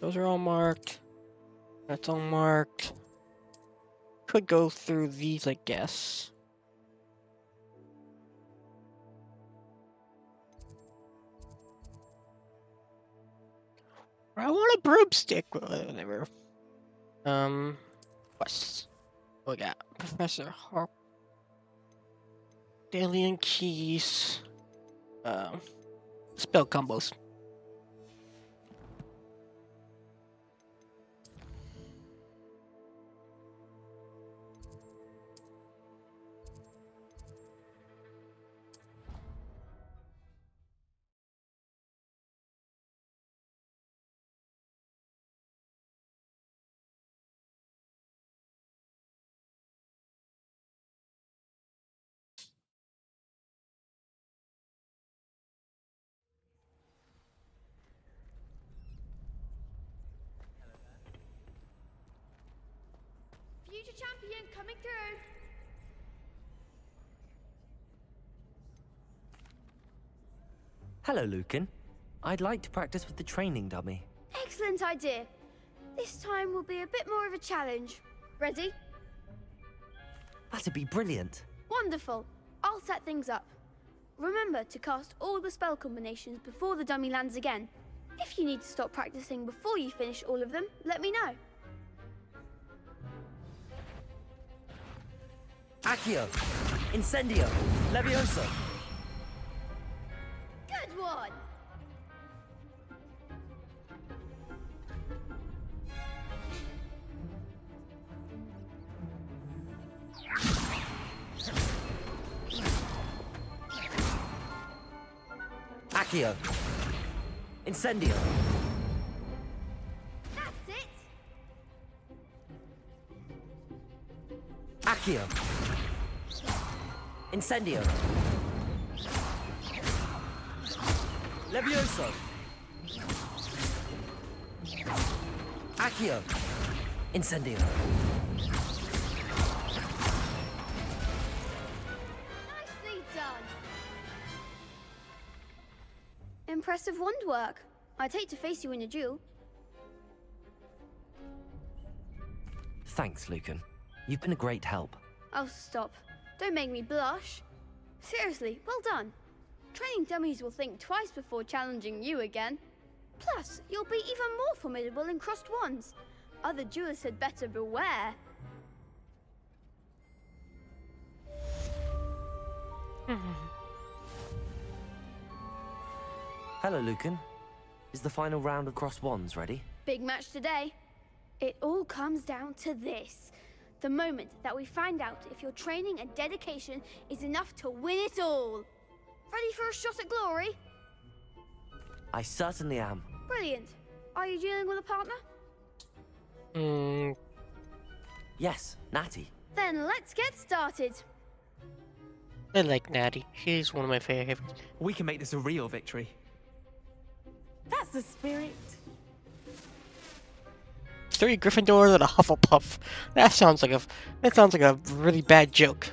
[SPEAKER 4] Those are all marked. That's all marked. Could go through these, I guess. I want a broomstick. Whatever. Quests. We got Professor Harp. Alien keys. Spell combos.
[SPEAKER 2] champion coming through.
[SPEAKER 3] Hello, Lucan. I'd like to practice with the training dummy.
[SPEAKER 2] Excellent idea. This time will be a bit more of a challenge. Ready?
[SPEAKER 3] That'd be brilliant.
[SPEAKER 2] Wonderful. I'll set things up. Remember to cast all the spell combinations before the dummy lands again. If you need to stop practicing before you finish all of them, let me know.
[SPEAKER 3] Accio! Incendio! Levioso!
[SPEAKER 2] Good one!
[SPEAKER 3] Accio! Incendio!
[SPEAKER 2] That's it!
[SPEAKER 3] Accio! Incendio! Levioso! Accio! Incendio!
[SPEAKER 2] Nicely done! Impressive wand work. I'd hate to face you in a duel.
[SPEAKER 3] Thanks, Lucan. You've been a great help.
[SPEAKER 2] Oh, stop. Don't make me blush. Seriously, well done. Training dummies will think twice before challenging you again. Plus, you'll be even more formidable in crossed wands. Other duelists had better beware.
[SPEAKER 3] Hello, Lucan. Is the final round of cross wands ready?
[SPEAKER 2] Big match today. It all comes down to this. The moment that we find out if your training and dedication is enough to win it all. Ready for a shot at glory?
[SPEAKER 3] I certainly am.
[SPEAKER 2] Brilliant. Are you dealing with a partner?
[SPEAKER 3] Yes, Natty.
[SPEAKER 2] Then let's get started.
[SPEAKER 4] I like Natty. She's one of my favorites.
[SPEAKER 17] We can make this a real victory.
[SPEAKER 19] That's the spirit.
[SPEAKER 4] 3 Gryffindors and a Hufflepuff. That sounds like a really bad joke.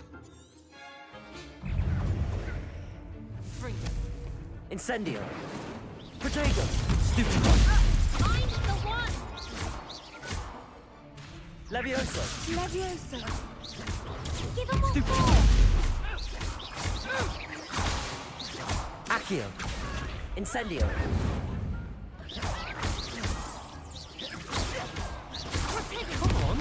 [SPEAKER 3] Incendio! Protego! Stupid one!
[SPEAKER 2] Find the one!
[SPEAKER 3] Levioso!
[SPEAKER 2] Levioso! Give him
[SPEAKER 3] Stupid
[SPEAKER 2] more!
[SPEAKER 3] Accio! Incendio!
[SPEAKER 17] Come on!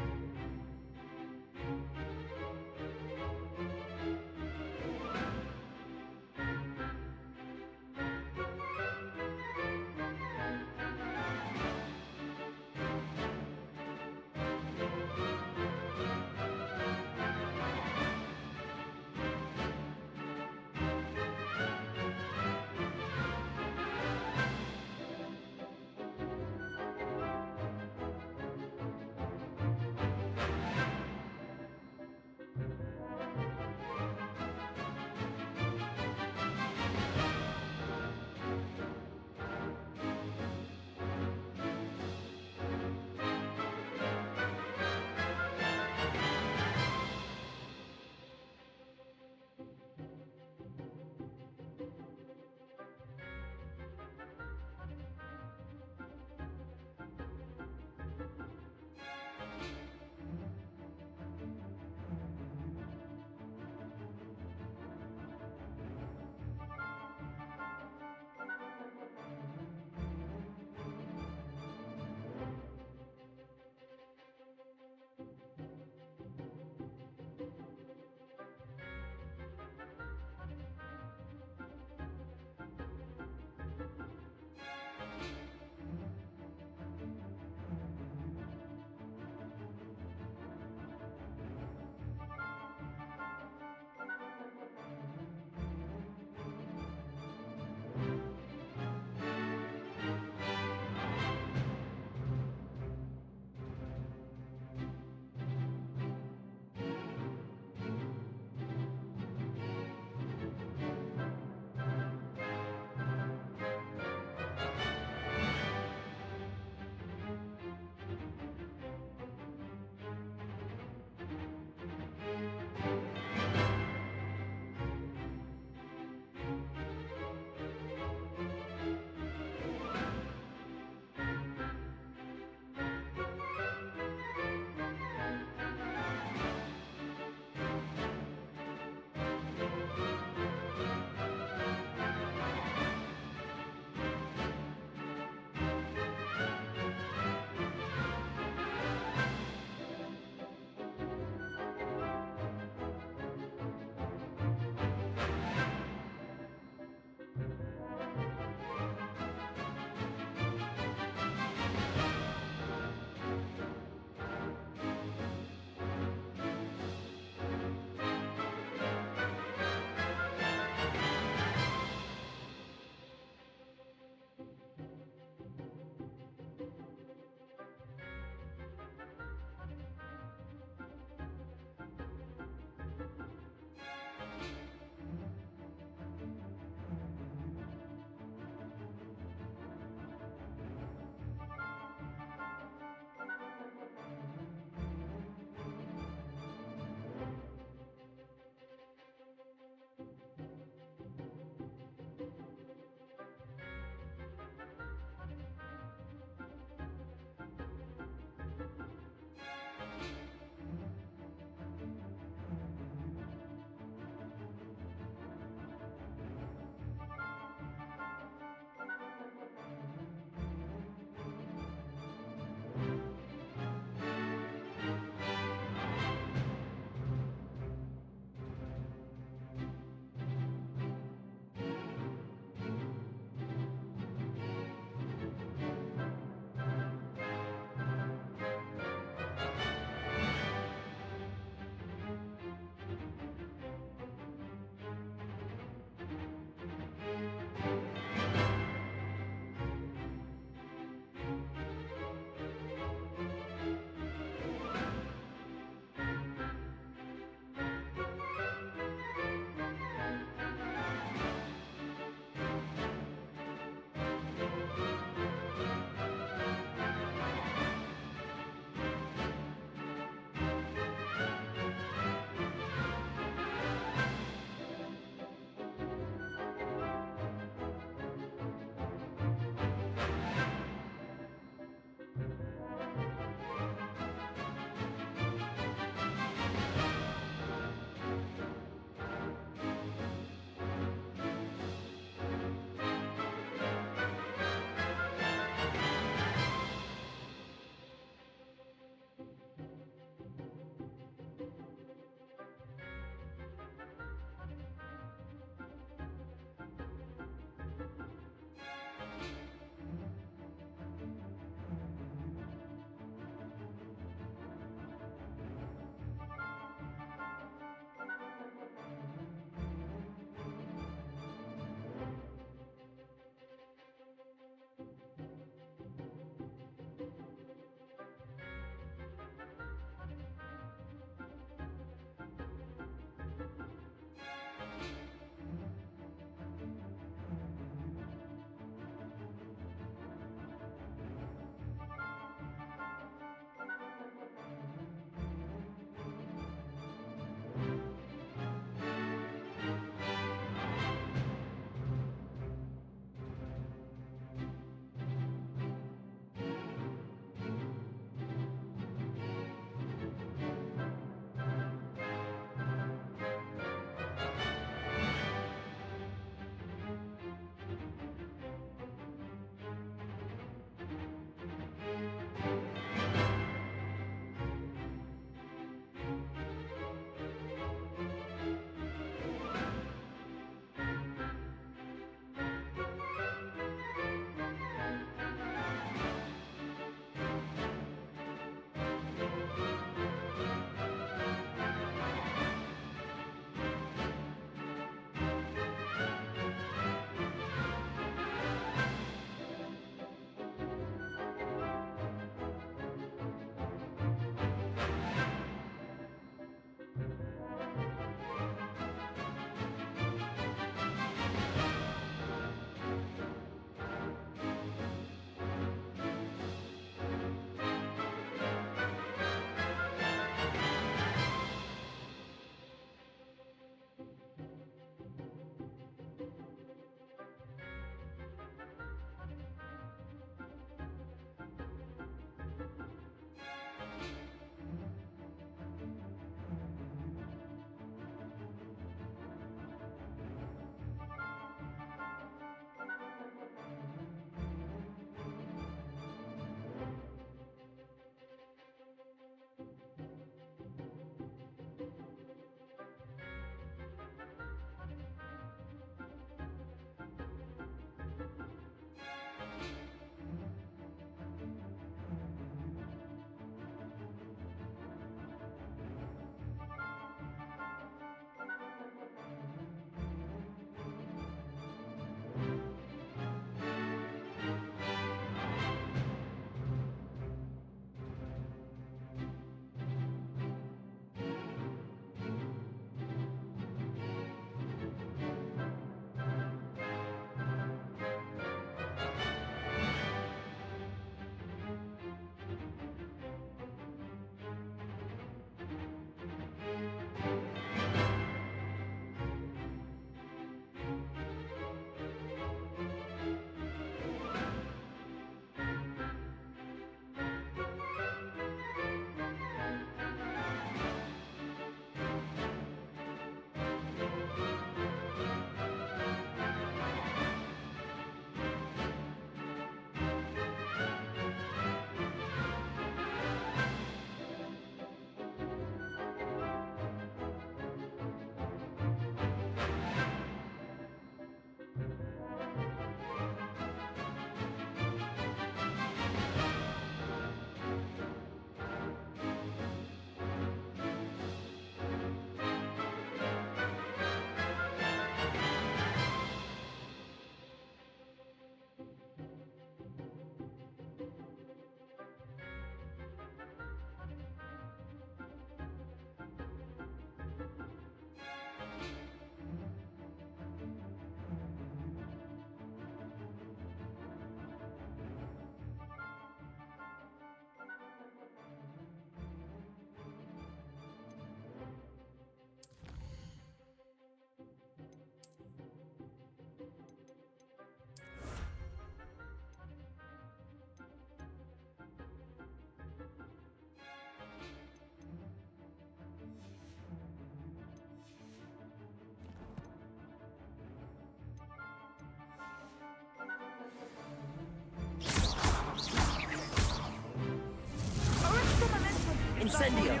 [SPEAKER 3] Incendio.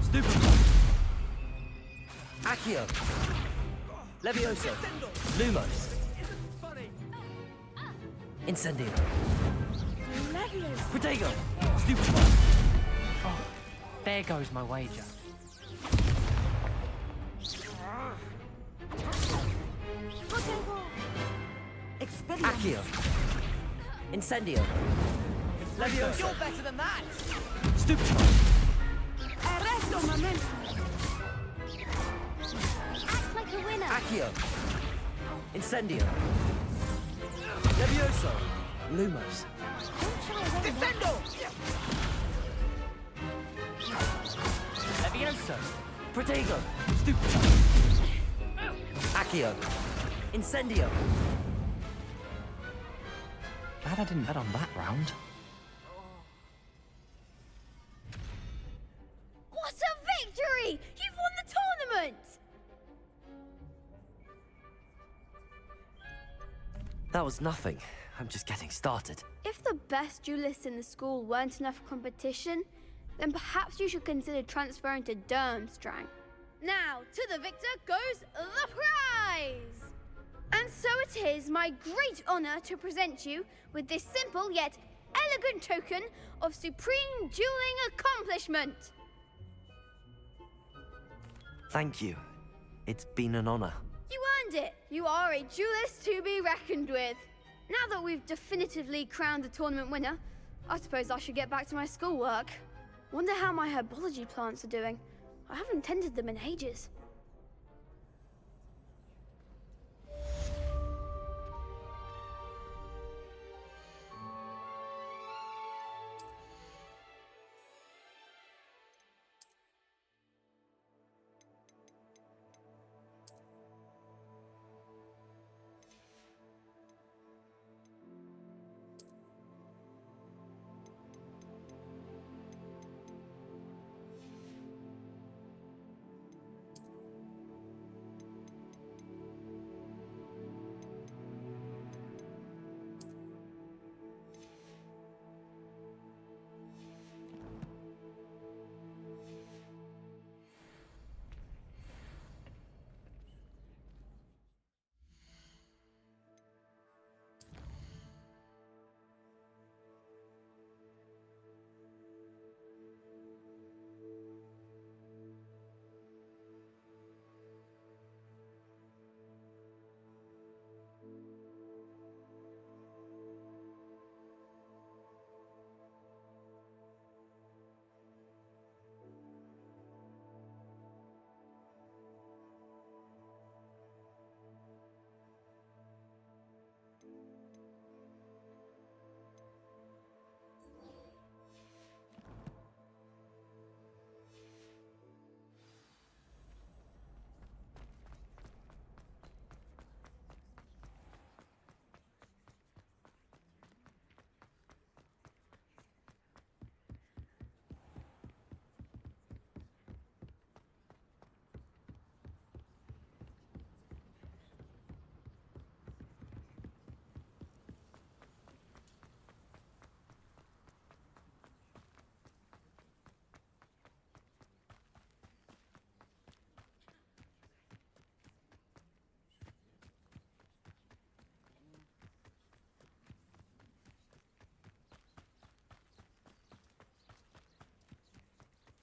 [SPEAKER 3] Stupefy. Accio. Levioso. Lumos. Incendio. Protego. Stupefy.
[SPEAKER 6] Oh, there goes my wager.
[SPEAKER 3] Accio. Incendio. Levioso.
[SPEAKER 6] You're better than that!
[SPEAKER 3] Stupefy.
[SPEAKER 2] Arresto momento. Act like a winner.
[SPEAKER 3] Accio. Incendio. Levioso. Lumos.
[SPEAKER 6] Defendo! Levioso.
[SPEAKER 3] Protego. Stupefy. Accio. Incendio. Glad I didn't bet on that round.
[SPEAKER 2] What a victory! You've won the tournament!
[SPEAKER 3] That was nothing. I'm just getting started.
[SPEAKER 2] If the best duelists in the school weren't enough for competition, then perhaps you should consider transferring to Durmstrang. Now, to the victor goes the prize! And so it is my great honor to present you with this simple yet elegant token of supreme dueling accomplishment.
[SPEAKER 3] Thank you. It's been an honor.
[SPEAKER 2] You earned it. You are a duelist to be reckoned with. Now that we've definitively crowned the tournament winner, I suppose I should get back to my schoolwork. Wonder how my herbology plants are doing. I haven't tended them in ages.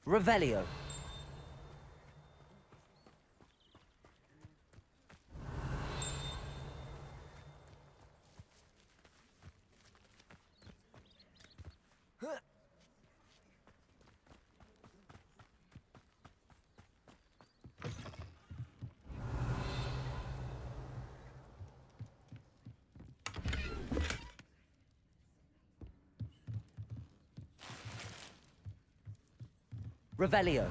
[SPEAKER 3] Revelio. Revelio.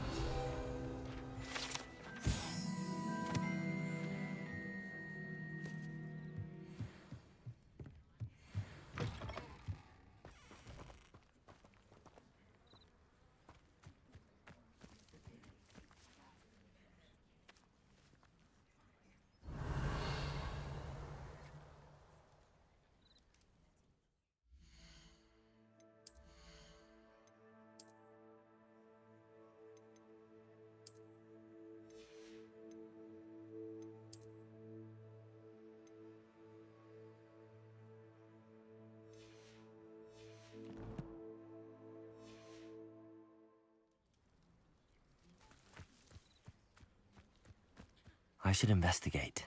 [SPEAKER 3] should investigate.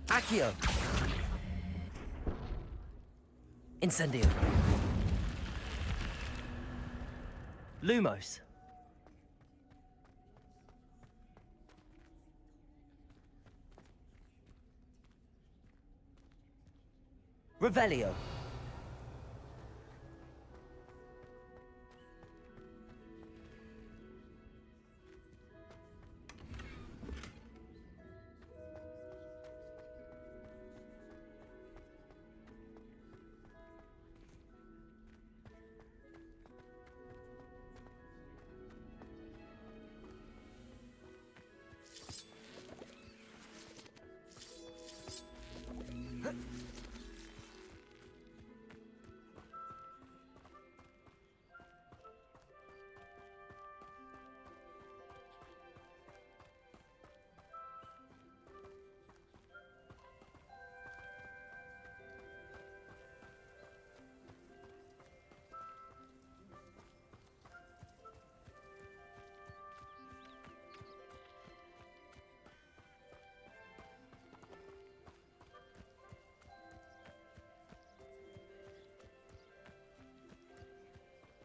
[SPEAKER 3] Accio! Incendio! Lumos! Revelio!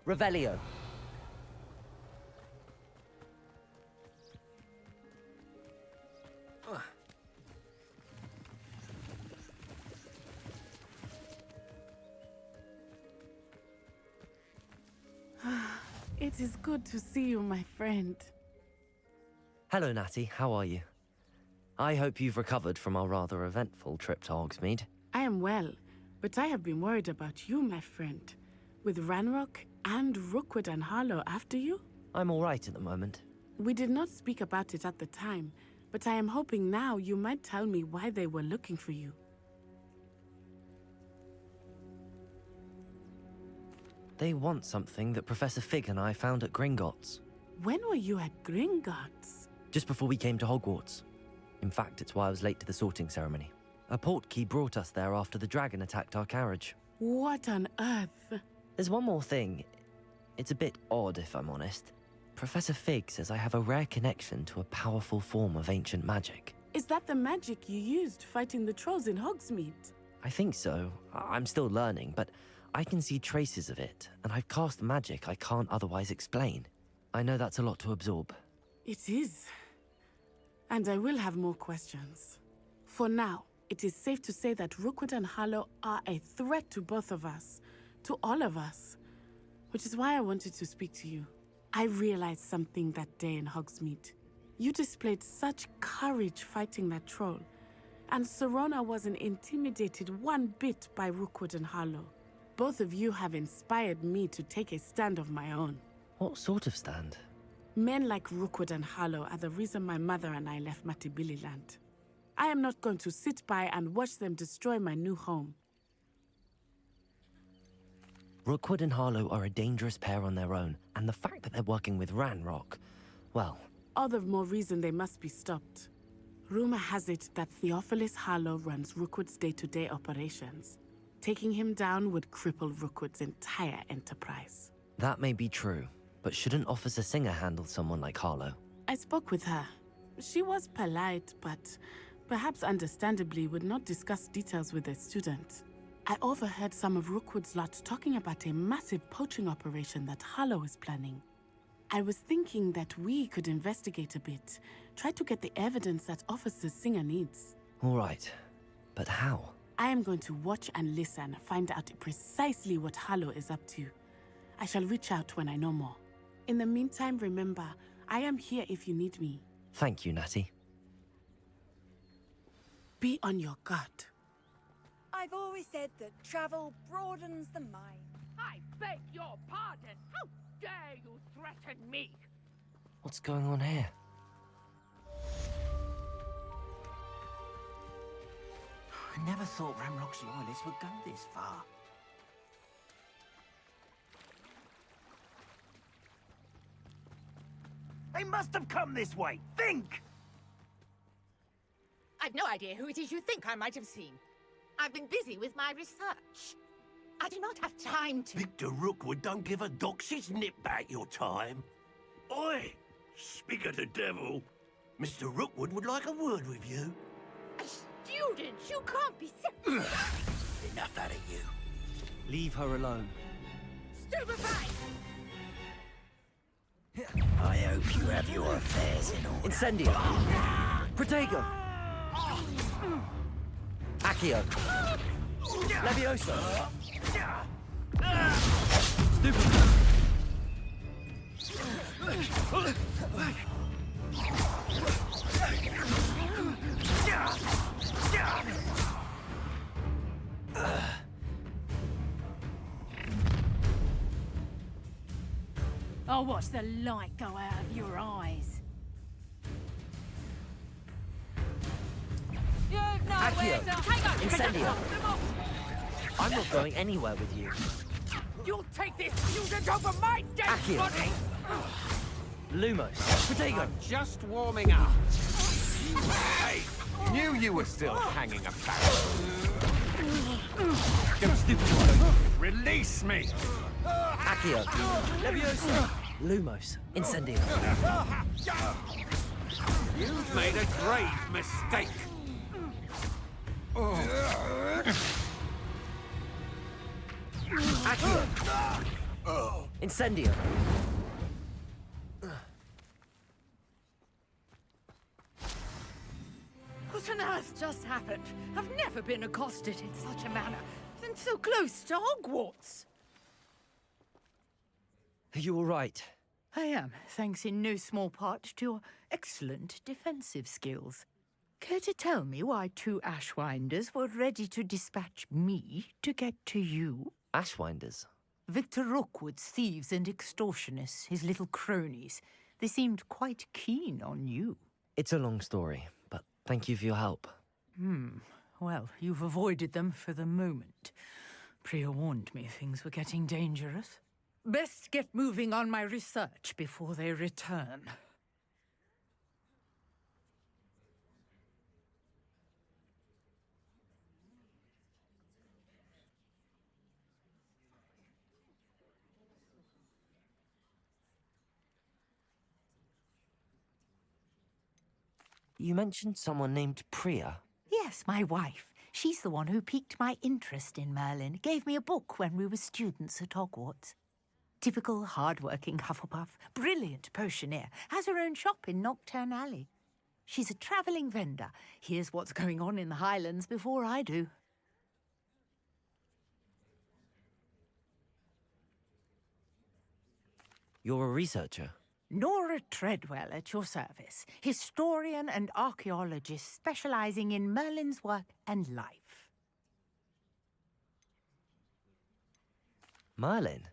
[SPEAKER 3] Revelio.
[SPEAKER 12] It is good to see you, my friend.
[SPEAKER 3] Hello, Natty. How are you? I hope you've recovered from our rather eventful trip to Hogsmeade.
[SPEAKER 12] I am well, but I have been worried about you, my friend. With Ranrock and Rookwood and Harlow after you?
[SPEAKER 3] I'm all right at the moment.
[SPEAKER 12] We did not speak about it at the time, but I am hoping now you might tell me why they were looking for you.
[SPEAKER 3] They want something that Professor Fig and I found at Gringotts.
[SPEAKER 12] When were you at Gringotts?
[SPEAKER 3] Just before we came to Hogwarts. In fact, it's why I was late to the sorting ceremony. A portkey brought us there after the dragon attacked our carriage.
[SPEAKER 12] What on earth?
[SPEAKER 3] There's one more thing. It's a bit odd, if I'm honest. Professor Fig says I have a rare connection to a powerful form of ancient magic.
[SPEAKER 12] Is that the magic you used fighting the trolls in Hogsmeade?
[SPEAKER 3] I think so. I'm still learning, but I can see traces of it, and I've cast magic I can't otherwise explain. I know that's a lot to absorb.
[SPEAKER 12] It is. And I will have more questions. For now, it is safe to say that Rookwood and Harlow are a threat to both of us. To all of us. Which is why I wanted to speak to you. I realized something that day in Hogsmeade. You displayed such courage fighting that troll. And Serona wasn't intimidated one bit by Rookwood and Harlow. Both of you have inspired me to take a stand of my own.
[SPEAKER 3] What sort of stand?
[SPEAKER 12] Men like Rookwood and Harlow are the reason my mother and I left Matabeleland. I am not going to sit by and watch them destroy my new home.
[SPEAKER 3] Rookwood and Harlow are a dangerous pair on their own, and the fact that they're working with Ranrock, well...
[SPEAKER 12] All the more reason they must be stopped. Rumor has it that Theophilus Harlow runs Rookwood's day-to-day operations. Taking him down would cripple Rookwood's entire enterprise.
[SPEAKER 3] That may be true, but shouldn't Officer Singer handle someone like Harlow?
[SPEAKER 12] I spoke with her. She was polite, but perhaps understandably would not discuss details with a student. I overheard some of Rookwood's lot talking about a massive poaching operation that Harlow is planning. I was thinking that we could investigate a bit, try to get the evidence that Officer Singer needs.
[SPEAKER 3] All right, but how?
[SPEAKER 12] I am going to watch and listen, find out precisely what Harlow is up to. I shall reach out when I know more. In the meantime, remember, I am here if you need me.
[SPEAKER 3] Thank you, Natty.
[SPEAKER 12] Be on your guard.
[SPEAKER 8] I've always said that travel broadens the mind.
[SPEAKER 9] I beg your pardon. How dare you threaten me?
[SPEAKER 3] What's going on here?
[SPEAKER 21] I never thought Ranrock's loyalists would go this far. They must have come this way. Think!
[SPEAKER 19] I
[SPEAKER 9] I've no idea who it is you think I might have seen. I've been busy with my research. I do not have time to...
[SPEAKER 10] Victor Rookwood don't give a doxy's nip back your time. Oi! Speak of the devil. Mr. Rookwood would like a word with you.
[SPEAKER 9] A student? You can't be serious.
[SPEAKER 10] Enough out of you.
[SPEAKER 3] Leave her alone.
[SPEAKER 9] Stupefy!
[SPEAKER 10] I hope you have your affairs in order.
[SPEAKER 3] Incendio! Protego! Accio! Levioso! Stupid!
[SPEAKER 11] I'll watch the light go out of your eyes.
[SPEAKER 9] You've nowhere
[SPEAKER 3] Accio!
[SPEAKER 9] to... Hang on!
[SPEAKER 3] Incendio! I'm not going anywhere with you.
[SPEAKER 9] You'll take this student over my dead
[SPEAKER 3] Accio!
[SPEAKER 9] body!
[SPEAKER 3] Lumos! Protego!
[SPEAKER 13] I'm just warming up. Hey! Knew you were still hanging about.
[SPEAKER 3] Go stupid!
[SPEAKER 13] Release me!
[SPEAKER 3] Accio! Levioso! Lumos! Incendio!
[SPEAKER 13] You've made a grave mistake.
[SPEAKER 3] Accio! Incendio!
[SPEAKER 9] What on earth just happened? I've never been accosted in such a manner. And so close to Hogwarts.
[SPEAKER 3] Are you all right?
[SPEAKER 9] I am, thanks in no small part to your excellent defensive skills. Care to tell me why 2 Ashwinders were ready to dispatch me to get to you?
[SPEAKER 3] Ashwinders?
[SPEAKER 9] Victor Rookwood's thieves and extortionists, his little cronies. They seemed quite keen on you.
[SPEAKER 3] It's a long story, but thank you for your help.
[SPEAKER 9] Well, you've avoided them for the moment. Priya warned me things were getting dangerous. Best get moving on my research before they return.
[SPEAKER 3] You mentioned someone named Priya.
[SPEAKER 9] Yes, my wife. She's the one who piqued my interest in Merlin. Gave me a book when we were students at Hogwarts. Typical hard-working Hufflepuff, brilliant potioneer, has her own shop in Knockturn Alley. She's a travelling vendor. Hears what's going on in the Highlands before I do.
[SPEAKER 3] You're a researcher?
[SPEAKER 9] Nora Treadwell at your service, historian and archaeologist specialising in Merlin's work and life.
[SPEAKER 3] Merlin?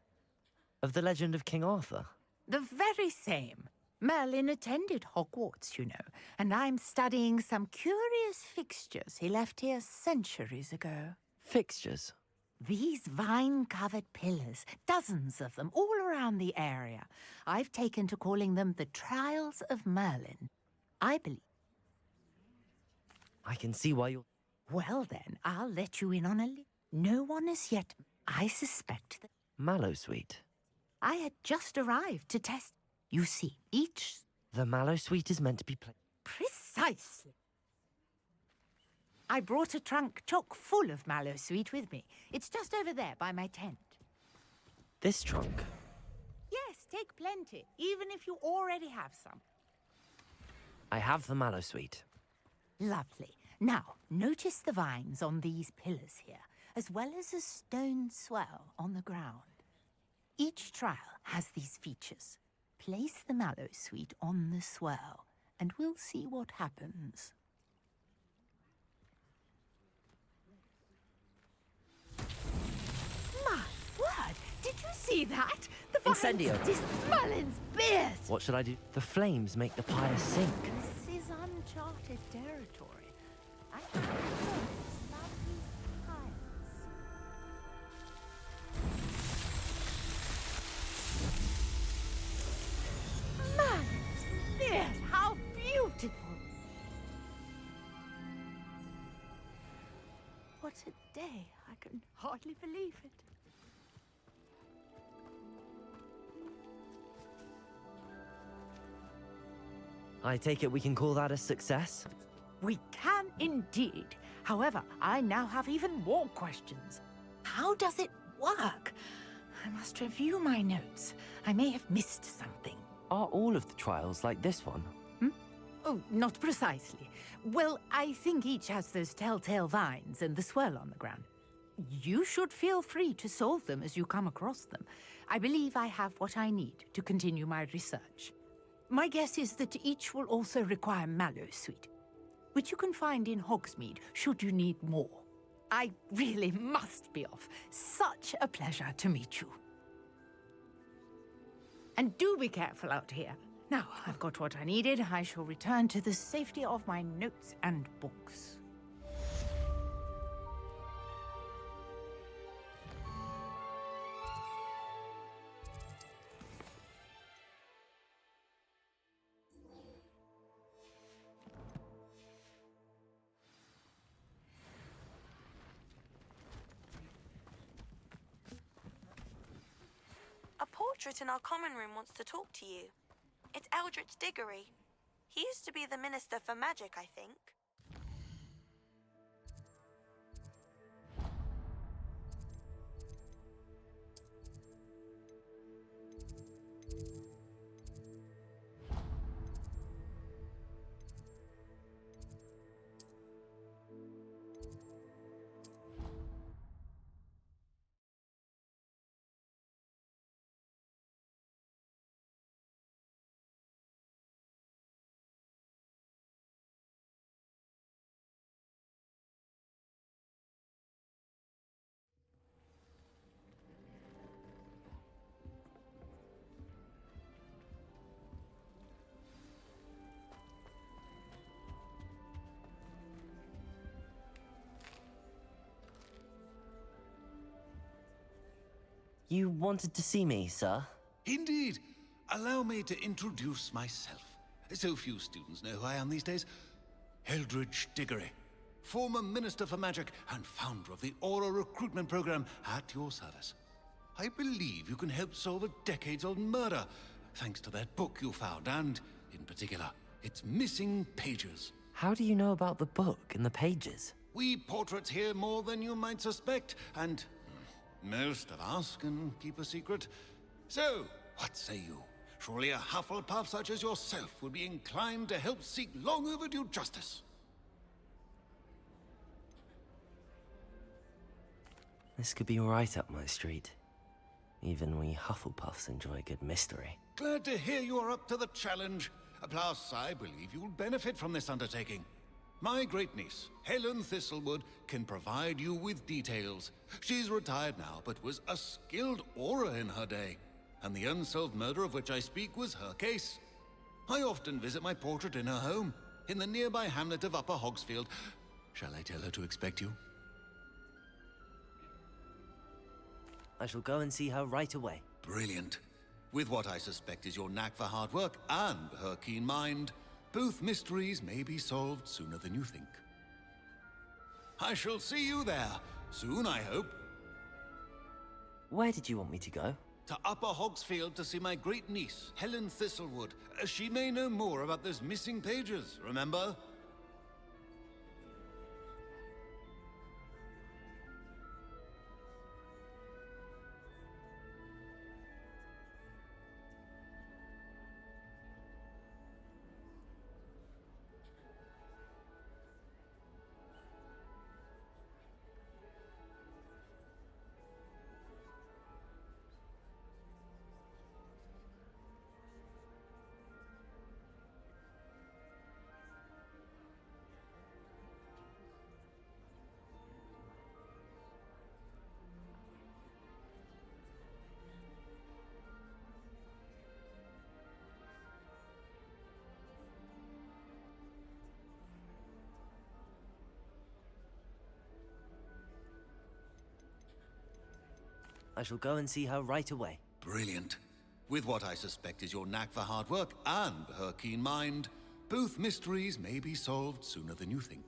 [SPEAKER 3] Of the legend of King Arthur?
[SPEAKER 9] The very same. Merlin attended Hogwarts, you know, and I'm studying some curious fixtures he left here centuries ago.
[SPEAKER 3] Fixtures?
[SPEAKER 9] These vine-covered pillars, dozens of them, all around the area. I've taken to calling them the Trials of Merlin. I believe...
[SPEAKER 3] I can see why you're...
[SPEAKER 9] Well then, I'll let you in on a no one as yet. I suspect that...
[SPEAKER 3] Mallowsweet?
[SPEAKER 9] I had just arrived to test... You see, each...
[SPEAKER 3] The Mallowsweet is meant to be played...
[SPEAKER 9] Precisely. I brought a trunk chock full of Mallowsweet with me. It's just over there by my tent.
[SPEAKER 3] This trunk?
[SPEAKER 9] Yes, take plenty, even if you already have some.
[SPEAKER 3] I have the Mallowsweet.
[SPEAKER 9] Lovely. Now, notice the vines on these pillars here, as well as a stone swell on the ground. Each trial has these features. Place the Mallowsweet on the swell, and we'll see what happens. My word! Did you see that? The vines
[SPEAKER 3] Incendio!
[SPEAKER 9] just Merlin's beard!
[SPEAKER 3] What should I do? The flames make the pyre sink.
[SPEAKER 9] This is uncharted territory. I can lovely Merlin's beard! How beautiful! What a day. I can hardly believe it.
[SPEAKER 3] I take it we can call that a success?
[SPEAKER 9] We can indeed. However, I now have even more questions. How does it work? I must review my notes. I may have missed something.
[SPEAKER 3] Are all of the trials like this one?
[SPEAKER 9] Oh, not precisely. Well, I think each has those telltale vines and the swirl on the ground. You should feel free to solve them as you come across them. I believe I have what I need to continue my research. My guess is that each will also require Mallowsweet, which you can find in Hogsmeade should you need more. I really must be off. Such a pleasure to meet you. And do be careful out here. Now, I've got what I needed. I shall return to the safety of my notes and books.
[SPEAKER 14] A portrait in our common room wants to talk to you. It's Eldritch Diggory. He used to be the Minister for Magic, I think.
[SPEAKER 3] You wanted to see me, sir?
[SPEAKER 5] Indeed. Allow me to introduce myself. So few students know who I am these days. Eldritch Diggory, former Minister for Magic and founder of the Aura Recruitment Program at your service. I believe you can help solve a decades-old murder, thanks to that book you found, and, in particular, its missing pages.
[SPEAKER 3] How do you know about the book and the pages?
[SPEAKER 5] We portraits hear more than you might suspect, and most of us can keep a secret. So, what say you? Surely a Hufflepuff such as yourself would be inclined to help seek long overdue justice.
[SPEAKER 3] This could be right up my street. Even we Hufflepuffs enjoy a good mystery.
[SPEAKER 5] Glad to hear you are up to the challenge. Plus, I believe you'll benefit from this undertaking. My great-niece, Helen Thistlewood, can provide you with details. She's retired now, but was a skilled aura in her day. And the unsolved murder of which I speak was her case. I often visit my portrait in her home, in the nearby hamlet of Upper Hogsfield. Shall I tell her to expect you?
[SPEAKER 3] I shall go and see her right away.
[SPEAKER 5] Brilliant. With what I suspect is your knack for hard work and her keen mind, both mysteries may be solved sooner than you think. I shall see you there, soon I hope.
[SPEAKER 3] Where did you want me to go?
[SPEAKER 5] To Upper Hogsfield to see my great-niece, Helen Thistlewood. She may know more about those missing pages, remember?
[SPEAKER 3] I shall go and see her right away.
[SPEAKER 5] Brilliant. With what I suspect is your knack for hard work and her keen mind, both mysteries may be solved sooner than you think.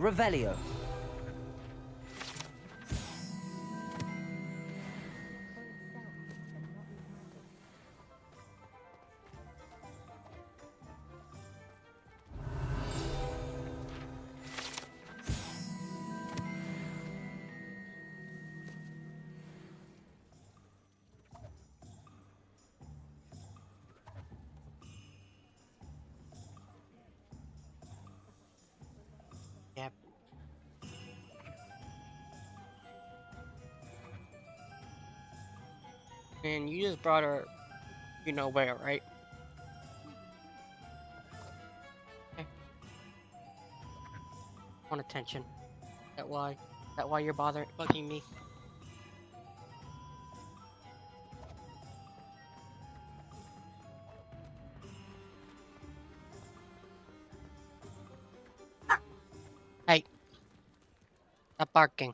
[SPEAKER 3] Revelio.
[SPEAKER 4] Yep. And you just brought her, you know where, right? Okay. Want attention. That why you're bugging me? Hey. Stop barking.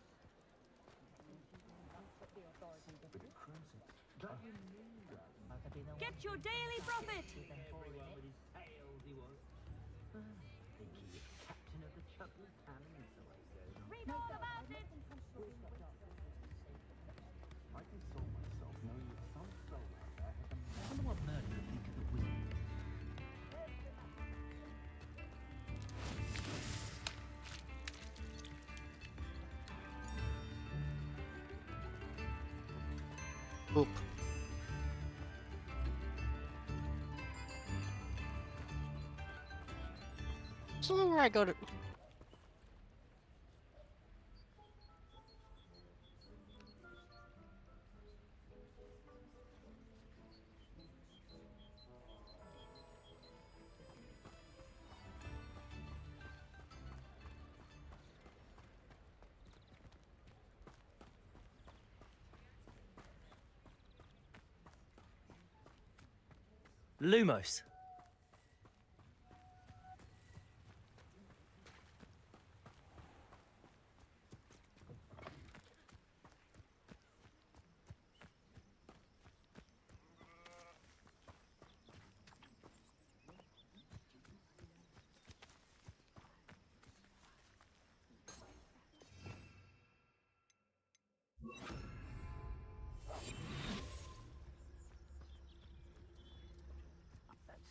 [SPEAKER 11] Get your daily profit! Read all about it!
[SPEAKER 21] I wonder what Merlin would think of the wizard.
[SPEAKER 4] Boop. So where I go to.
[SPEAKER 3] Lumos.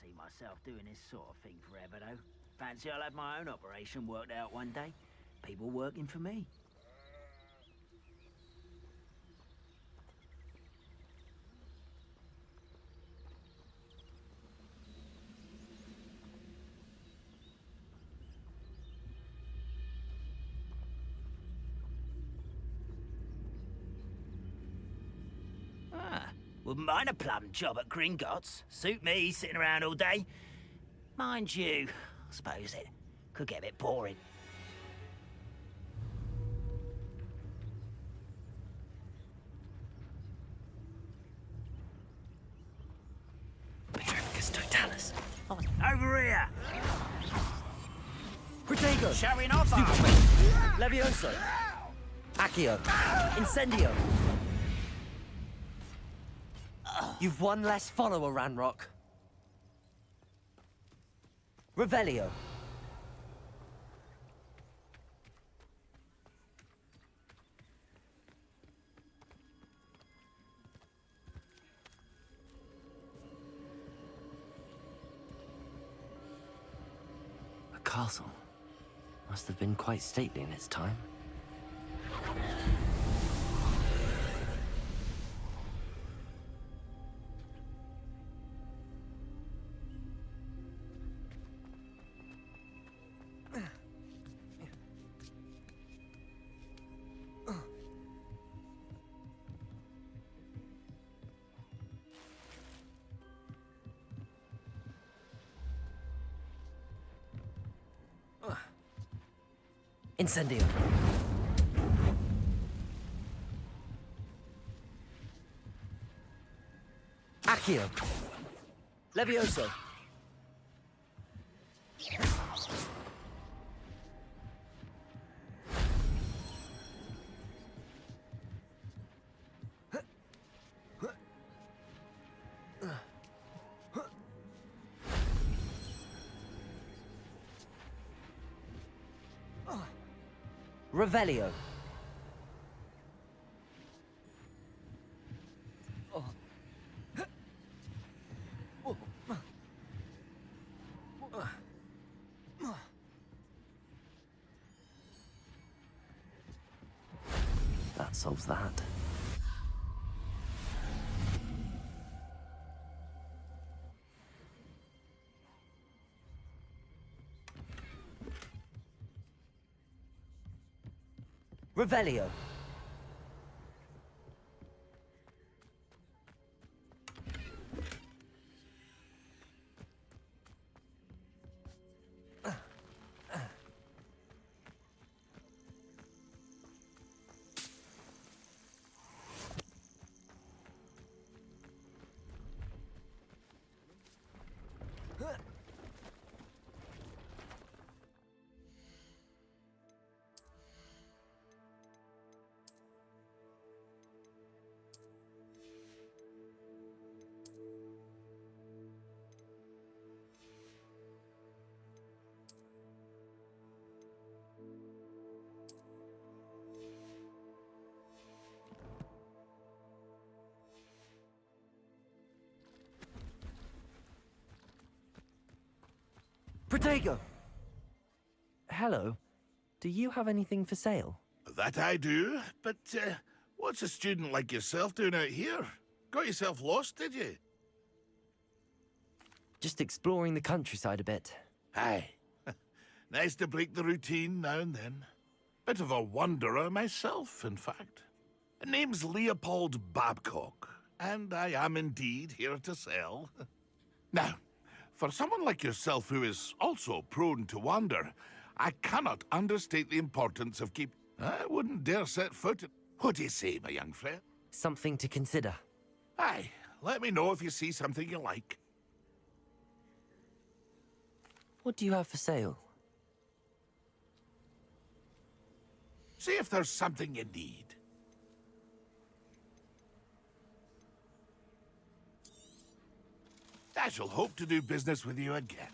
[SPEAKER 21] See myself doing this sort of thing forever, though. Fancy I'll have my own operation worked out one day. People working for me. Wouldn't mind a plum job at Gringotts. Suit me, sitting around all day. Mind you, I suppose it could get a bit boring.
[SPEAKER 3] Petrificus totalis.
[SPEAKER 21] Over here!
[SPEAKER 3] Protego.
[SPEAKER 21] Showing off,
[SPEAKER 3] Levioso. Accio. Incendio. You've one less follower, Ranrock. Revelio. A castle. Must have been quite stately in its time. Incendio. Accio. Levioso. Revelio. That solves that. Revelio. Protego! Hello. Do you have anything for sale?
[SPEAKER 15] That I do, but what's a student like yourself doing out here? Got yourself lost, did you?
[SPEAKER 3] Just exploring the countryside a bit.
[SPEAKER 15] Aye. Nice to break the routine now and then. Bit of a wanderer myself, in fact. Name's Leopold Babcock, and I am indeed here to sell. Now, for someone like yourself who is also prone to wander, I cannot understate the importance of I wouldn't dare set foot in... What do you say, my young friend?
[SPEAKER 3] Something to consider.
[SPEAKER 15] Aye, let me know if you see something you like.
[SPEAKER 3] What do you have for sale?
[SPEAKER 15] See if there's something you need. I shall hope to do business with you again.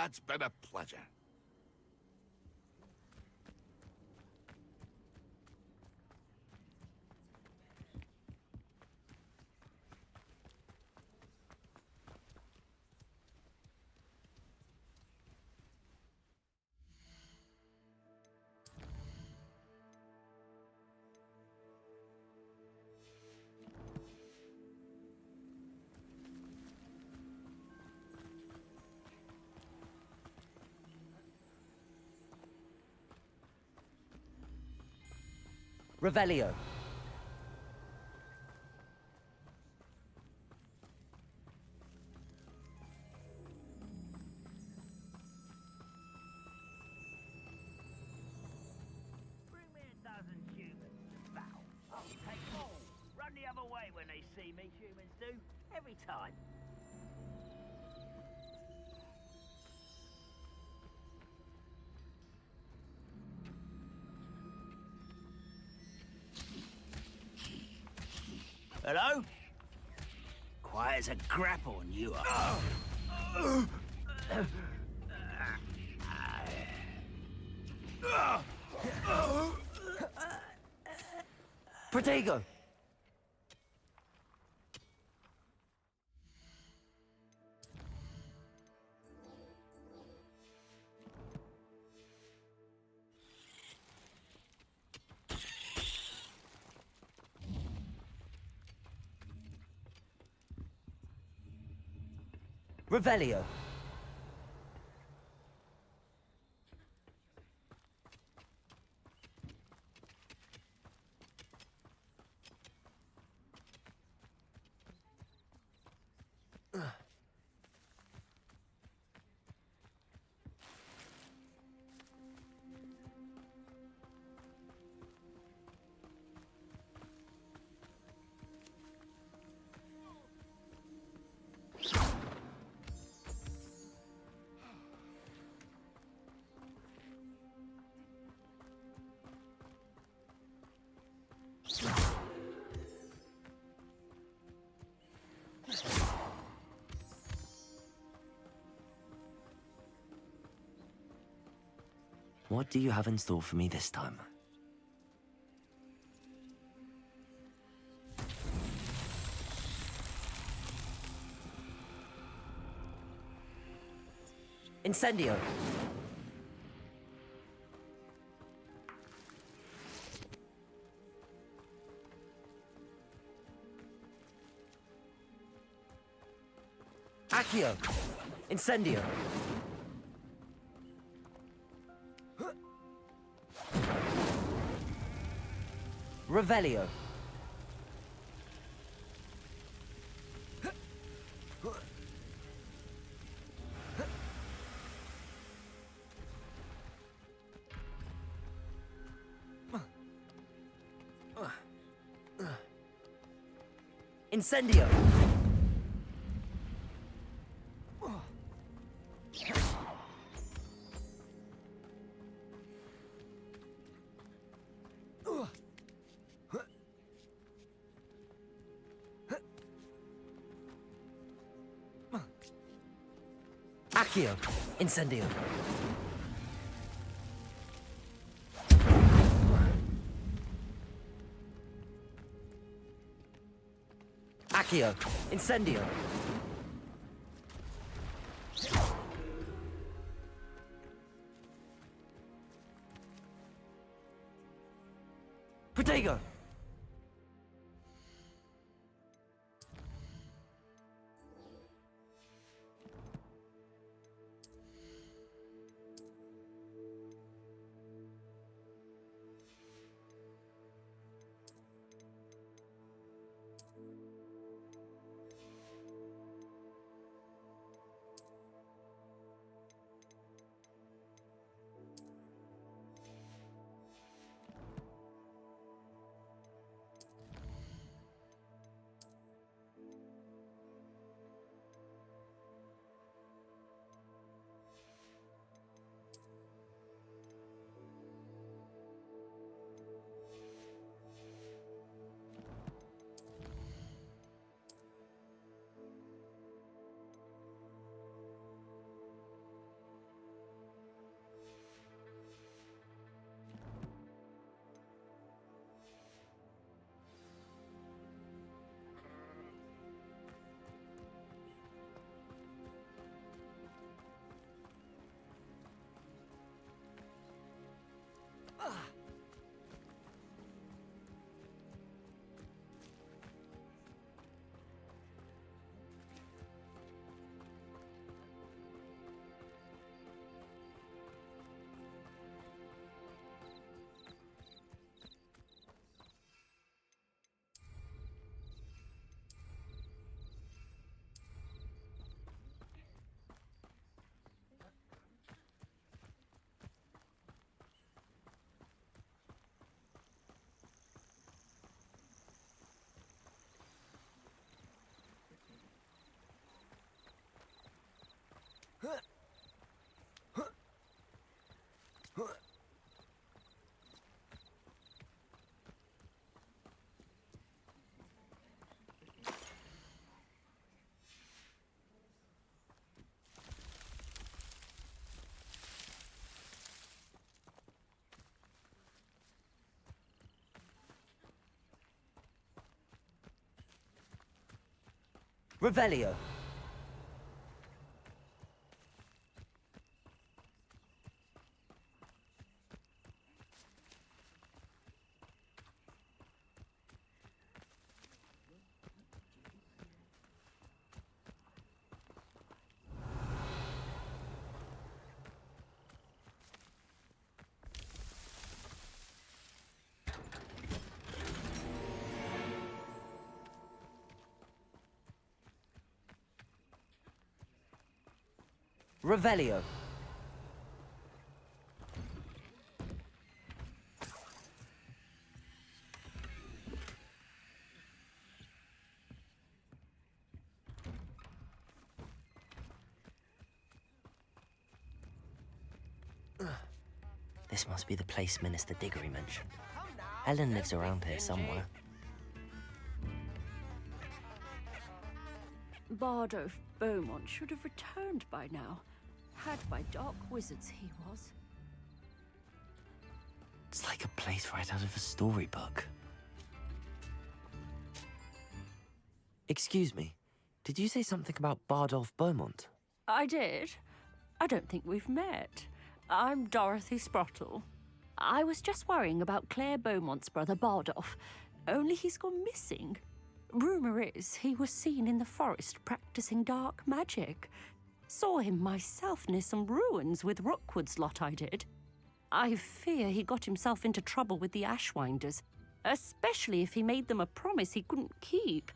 [SPEAKER 15] It's been a pleasure.
[SPEAKER 3] Revelio.
[SPEAKER 21] Bring me a dozen humans to battle. I'll take them all. Run the other way when they see me, humans do. Every time. Hello? Quiet as a grapple, and you are.
[SPEAKER 3] Protego! Revelio. What do you have in store for me this time? Incendio! Accio! Incendio! Revelio! Incendio! Accio! Incendio! Accio! Incendio! Protego! Revelio. Revelio. This must be the place Minister Diggory mentioned. Helen lives around here somewhere.
[SPEAKER 16] Bardo Beaumont should have returned by now. Had by dark wizards he was.
[SPEAKER 3] It's like a place right out of a storybook. Excuse me, did you say something about Bardolph Beaumont?
[SPEAKER 16] I did. I don't think we've met. I'm Dorothy Sprottle. I was just worrying about Claire Beaumont's brother Bardolph, only he's gone missing. Rumour is he was seen in the forest practicing dark magic. Saw him myself near some ruins with Rookwood's lot I did. I fear he got himself into trouble with the Ashwinders, especially if he made them a promise he couldn't keep.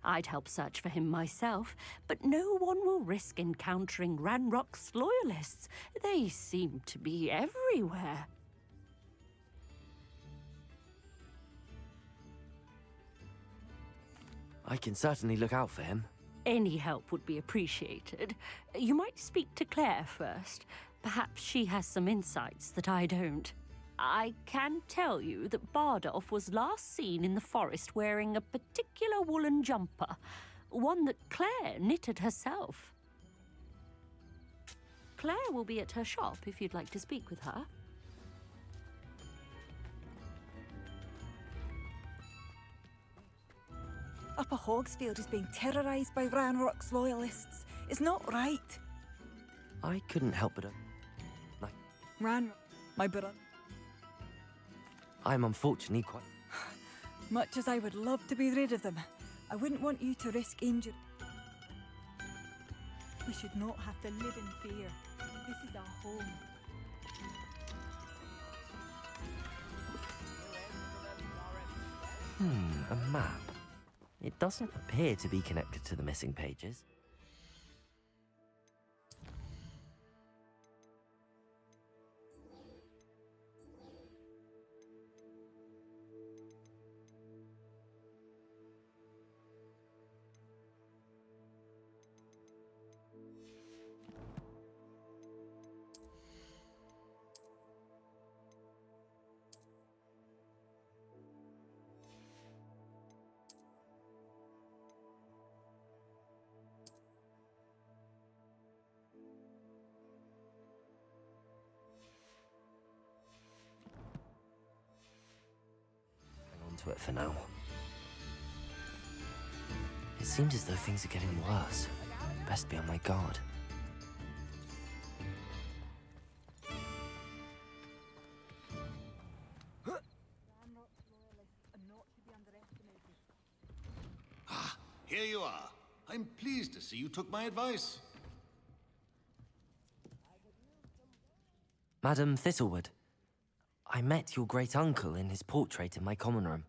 [SPEAKER 16] I'd help search for him myself, but no one will risk encountering Ranrock's loyalists. They seem to be everywhere.
[SPEAKER 3] I can certainly look out for him.
[SPEAKER 16] Any help would be appreciated. You might speak to Claire first. Perhaps she has some insights that I don't. I can tell you that Bardolph was last seen in the forest wearing a particular woolen jumper, one that Claire knitted herself. Claire will be at her shop if you'd like to speak with her.
[SPEAKER 18] Upper Hogsfield is being terrorised by Ranrock's loyalists. It's not right.
[SPEAKER 3] I couldn't help but...
[SPEAKER 18] Ranrock, my brother.
[SPEAKER 3] I'm unfortunately quite...
[SPEAKER 18] Much as I would love to be rid of them, I wouldn't want you to risk injury. We should not have to live in fear. This is our home.
[SPEAKER 3] A map. It doesn't appear to be connected to the missing pages. To it for now. It seems as though things are getting worse. Best be on my guard.
[SPEAKER 5] Ah, here you are. I'm pleased to see you took my advice.
[SPEAKER 3] Madam Thistlewood, I met your great-uncle in his portrait in my common room.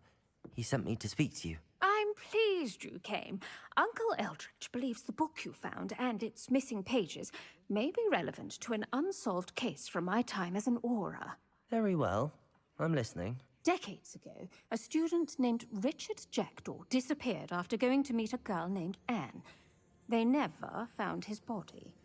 [SPEAKER 3] He sent me to speak to you.
[SPEAKER 22] I'm pleased you came. Uncle Eldridge believes the book you found and its missing pages may be relevant to an unsolved case from my time as an Auror.
[SPEAKER 3] Very well. I'm listening.
[SPEAKER 22] Decades ago, a student named Richard Jackdaw disappeared after going to meet a girl named Anne. They never found his body.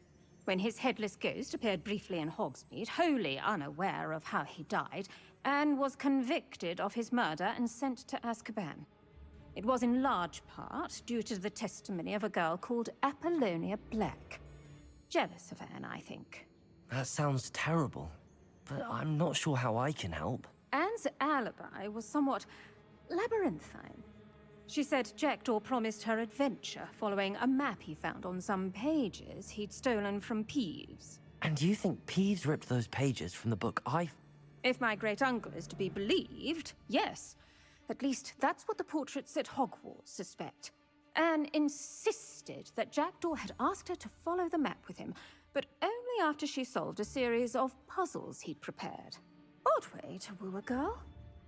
[SPEAKER 22] When his headless ghost appeared briefly in Hogsmeade, wholly unaware of how he died, Anne was convicted of his murder and sent to Azkaban. It was in large part due to the testimony of a girl called Apollonia Black. Jealous of Anne, I think.
[SPEAKER 3] That sounds terrible, but I'm not sure how I can help.
[SPEAKER 22] Anne's alibi was somewhat labyrinthine. She said Jackdaw promised her adventure following a map he found on some pages he'd stolen from Peeves.
[SPEAKER 3] And you think Peeves ripped those pages from the book
[SPEAKER 22] If my great-uncle is to be believed, yes. At least that's what the portraits at Hogwarts suspect. Anne insisted that Jackdaw had asked her to follow the map with him, but only after she solved a series of puzzles he'd prepared. Odd way to woo a girl.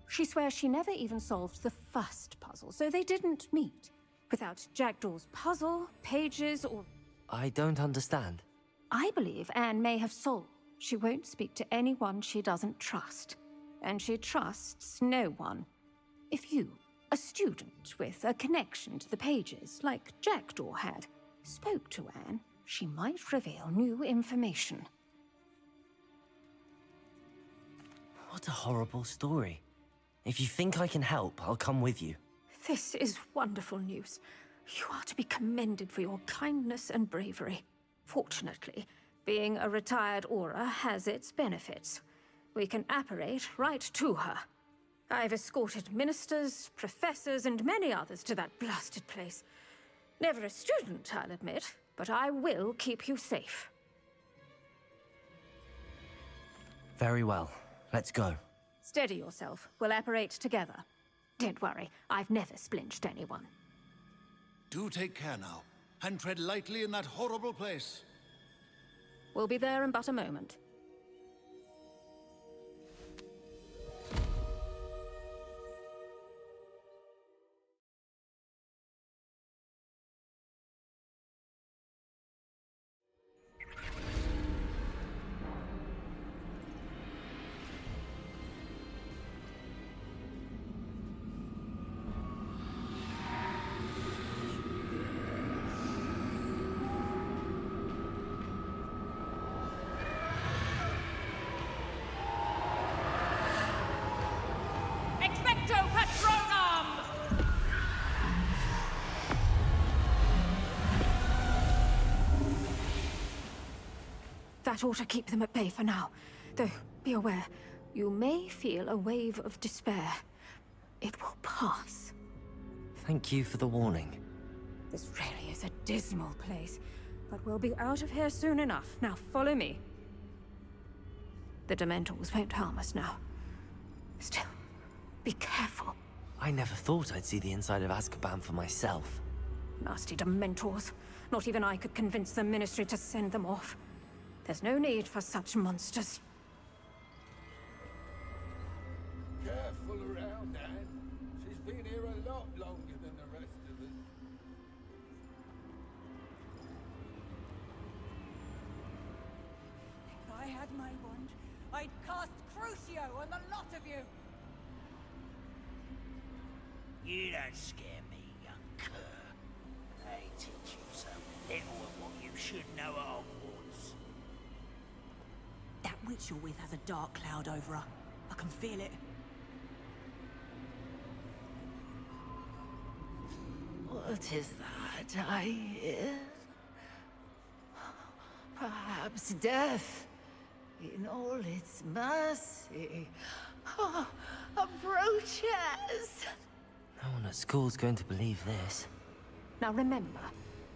[SPEAKER 22] She swears she never even solved the first puzzle, so they didn't meet. Without Jackdaw's puzzle, pages, or...
[SPEAKER 3] I don't understand.
[SPEAKER 22] I believe Anne may have solved. She won't speak to anyone she doesn't trust. And she trusts no one. If you, a student with a connection to the pages, like Jackdaw had, spoke to Anne, she might reveal new information.
[SPEAKER 3] What a horrible story. If you think I can help, I'll come with you.
[SPEAKER 22] This is wonderful news. You are to be commended for your kindness and bravery. Fortunately, being a retired Auror has its benefits. we can apparate right to her. I've escorted ministers, professors, and many others to that blasted place. Never a student, I'll admit, but I will keep you safe.
[SPEAKER 3] Very well. Let's go.
[SPEAKER 22] Steady yourself. We'll apparate together. Don't worry, I've never splinched anyone.
[SPEAKER 5] Do take care now, and tread lightly in that horrible place.
[SPEAKER 22] We'll be there in but a moment.
[SPEAKER 11] Expecto Patronum!
[SPEAKER 22] That ought to keep them at bay for now. Though, be aware, you may feel a wave of despair. It will pass.
[SPEAKER 3] Thank you for the warning.
[SPEAKER 22] This really is a dismal place, but we'll be out of here soon enough. Now follow me. The Dementors won't harm us now. Still, be careful.
[SPEAKER 3] I never thought I'd see the inside of Azkaban for myself.
[SPEAKER 22] Nasty Dementors. Not even I could convince the Ministry to send them off. There's no need for such monsters.
[SPEAKER 7] Careful around, Anne. She's been here a lot longer than the rest of us.
[SPEAKER 8] If I had my wand, I'd cast Crucio on the lot of you.
[SPEAKER 21] You don't scare me, young cur. They teach you so little of what you should know at Hogwarts.
[SPEAKER 18] That witch you're with has a dark cloud over her. I can feel it.
[SPEAKER 9] What is that I hear? Perhaps death in all its mercy. Oh, approaches!
[SPEAKER 3] No one at school's going to believe this.
[SPEAKER 22] Now remember,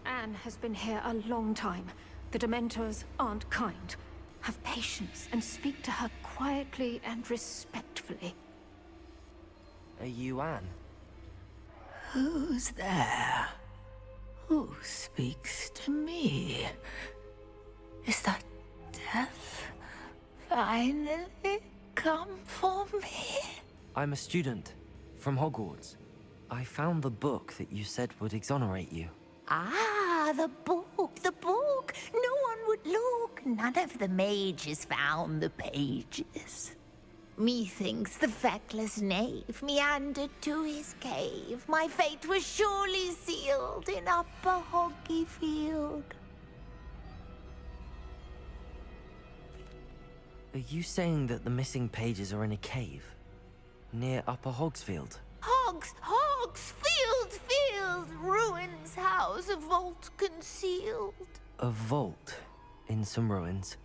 [SPEAKER 22] Anne has been here a long time. The Dementors aren't kind. Have patience and speak to her quietly and respectfully.
[SPEAKER 3] Are you Anne?
[SPEAKER 9] Who's there? Who speaks to me? Is that death finally come for me?
[SPEAKER 3] I'm a student from Hogwarts. I found the book that you said would exonerate you.
[SPEAKER 9] Ah, the book, the book! No one would look. None of the mages found the pages. Methinks the feckless knave meandered to his cave. My fate was surely sealed in Upper Hoggyfield.
[SPEAKER 3] Are you saying that the missing pages are in a cave? Near Upper Hogsfield?
[SPEAKER 9] Hogsfield, ruins house, a vault concealed.
[SPEAKER 3] A vault in some ruins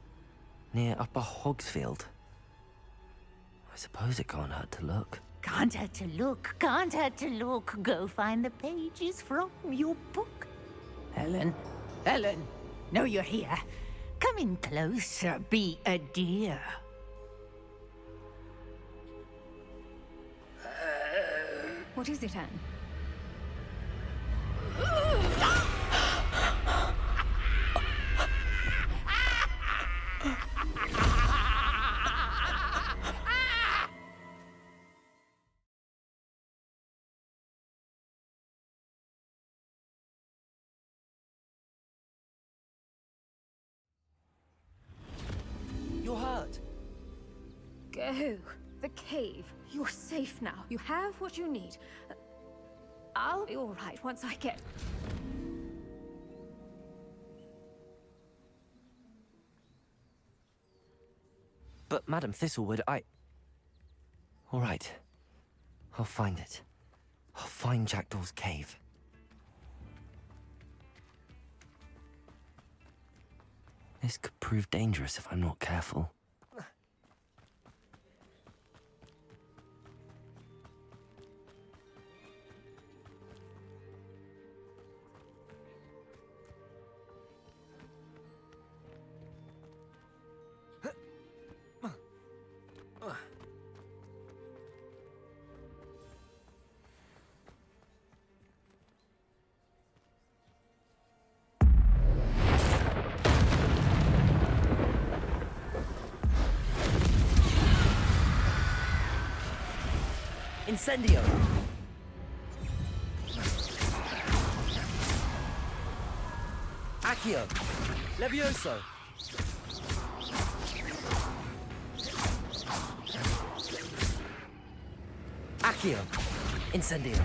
[SPEAKER 3] near Upper Hogsfield. I suppose it can't hurt to look.
[SPEAKER 9] Can't hurt to look, can't hurt to look. Go find the pages from your book. Helen, know you're here. Come in closer, be a dear.
[SPEAKER 22] What is it, Anne?
[SPEAKER 3] You're hurt.
[SPEAKER 22] Go. The cave. You're safe now. You have what you need. I'll be all right once I get...
[SPEAKER 3] But Madam Thistlewood, all right. I'll find it. I'll find Jackdaw's cave. This could prove dangerous if I'm not careful.
[SPEAKER 1] Incendio! Accio! Levioso! Accio! Incendio!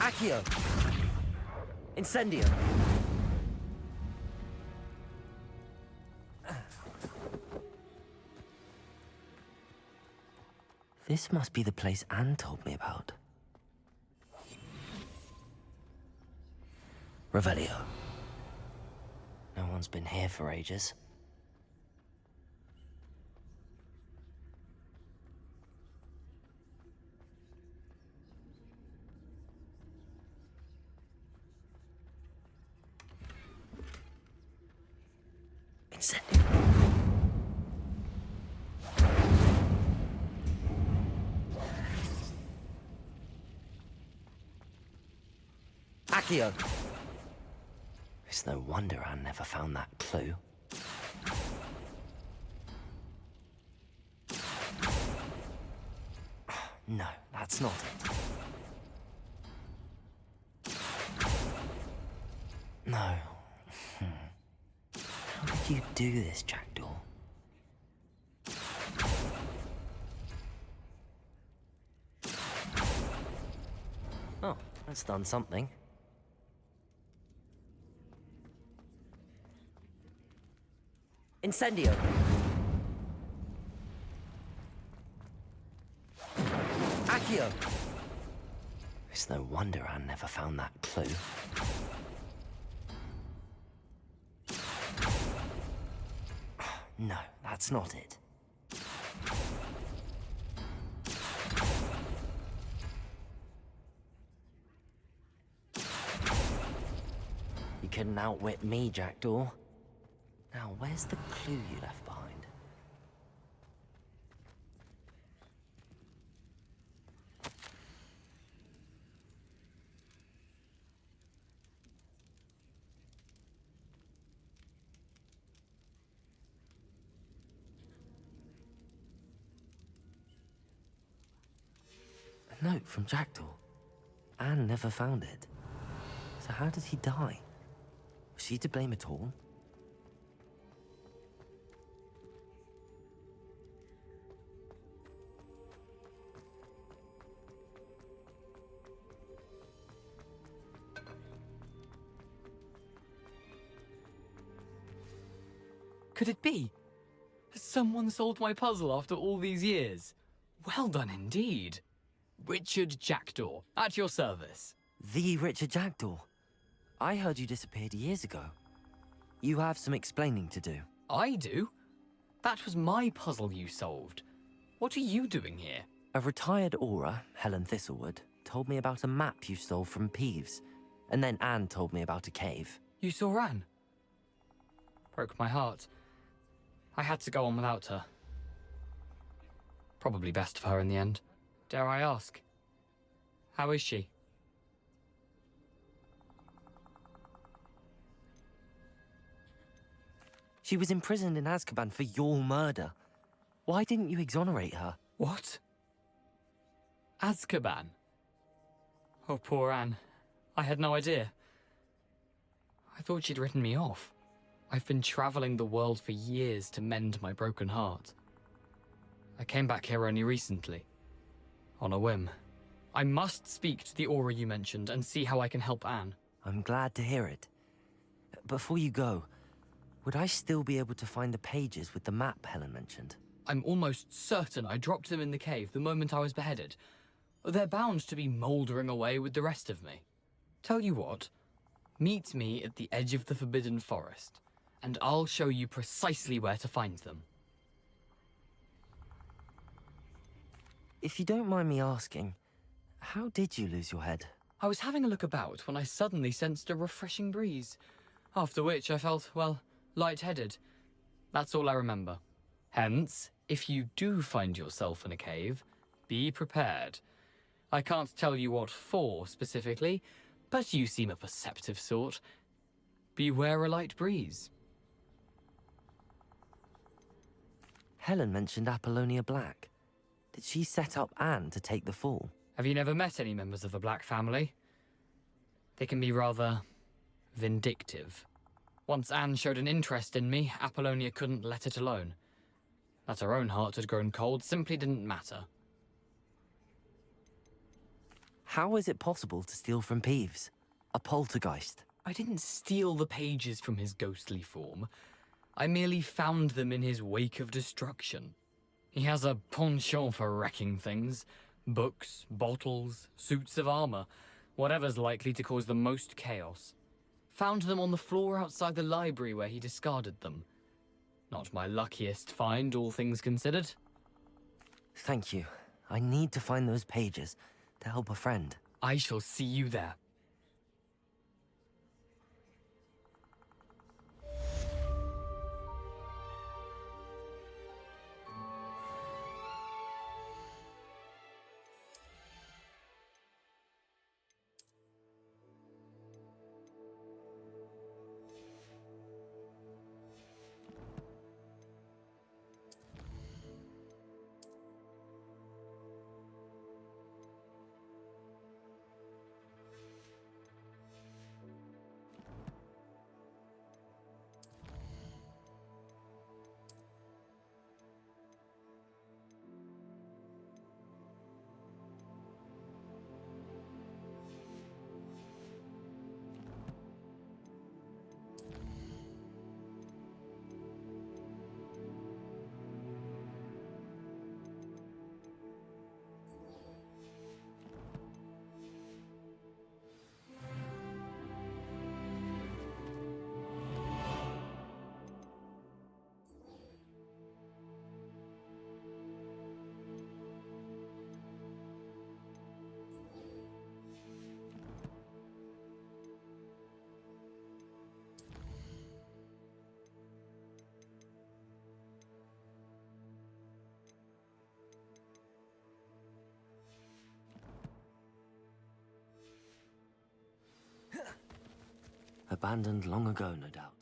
[SPEAKER 1] Accio! Incendio!
[SPEAKER 3] This must be the place Anne told me about. Revelio. No one's been here for ages. Incendio. Accio! It's no wonder Anne never found that clue. No, that's not it. No. How did you do this, Jackdaw? Oh, that's done something.
[SPEAKER 1] Incendio! Accio!
[SPEAKER 3] It's no wonder Anne never found that clue. No, that's not it. You couldn't outwit me, Jackdaw. Now, where's the clue you left behind? A note from Jackdaw. Anne never found it. So how did he die? Was she to blame at all?
[SPEAKER 17] Could it be? Has someone solved my puzzle after all these years?
[SPEAKER 6] Well done indeed. Richard Jackdaw, at your service.
[SPEAKER 3] The Richard Jackdaw. I heard you disappeared years ago. You have some explaining to do.
[SPEAKER 6] I do? That was my puzzle you solved. What are you doing here?
[SPEAKER 3] A retired Aura, Helen Thistlewood, told me about a map you stole from Peeves, and then Anne told me about a cave.
[SPEAKER 6] You saw Anne? Broke my heart. I had to go on without her. Probably best for her in the end. Dare I ask? How is she?
[SPEAKER 3] She was imprisoned in Azkaban for your murder. Why didn't you exonerate her?
[SPEAKER 6] What? Azkaban? Oh, poor Anne. I had no idea. I thought she'd written me off. I've been traveling the world for years to mend my broken heart. I came back here only recently. On a whim. I must speak to the Aura you mentioned and see how I can help Anne.
[SPEAKER 3] I'm glad to hear it. Before you go, would I still be able to find the pages with the map Helen mentioned?
[SPEAKER 6] I'm almost certain I dropped them in the cave the moment I was beheaded. They're bound to be mouldering away with the rest of me. Tell you what, meet me at the edge of the Forbidden Forest, and I'll show you precisely where to find them.
[SPEAKER 3] If you don't mind me asking, how did you lose your head?
[SPEAKER 6] I was having a look about when I suddenly sensed a refreshing breeze, after which I felt, well, lightheaded. That's all I remember. Hence, if you do find yourself in a cave, be prepared. I can't tell you what for specifically, but you seem a perceptive sort. Beware a light breeze.
[SPEAKER 3] Helen mentioned Apollonia Black. Did she set up Anne to take the fall?
[SPEAKER 6] Have you never met any members of the Black family? They can be rather vindictive. Once Anne showed an interest in me, Apollonia couldn't let it alone. That her own heart had grown cold simply didn't matter.
[SPEAKER 3] How is it possible to steal from Peeves? A poltergeist?
[SPEAKER 6] I didn't steal the pages from his ghostly form. I merely found them in his wake of destruction. He has a penchant for wrecking things. Books, bottles, suits of armor, whatever's likely to cause the most chaos. Found them on the floor outside the library where he discarded them. Not my luckiest find, all things considered.
[SPEAKER 3] Thank you. I need to find those pages to help a friend.
[SPEAKER 6] I shall see you there.
[SPEAKER 3] Abandoned long ago, no doubt.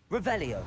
[SPEAKER 1] Revelio.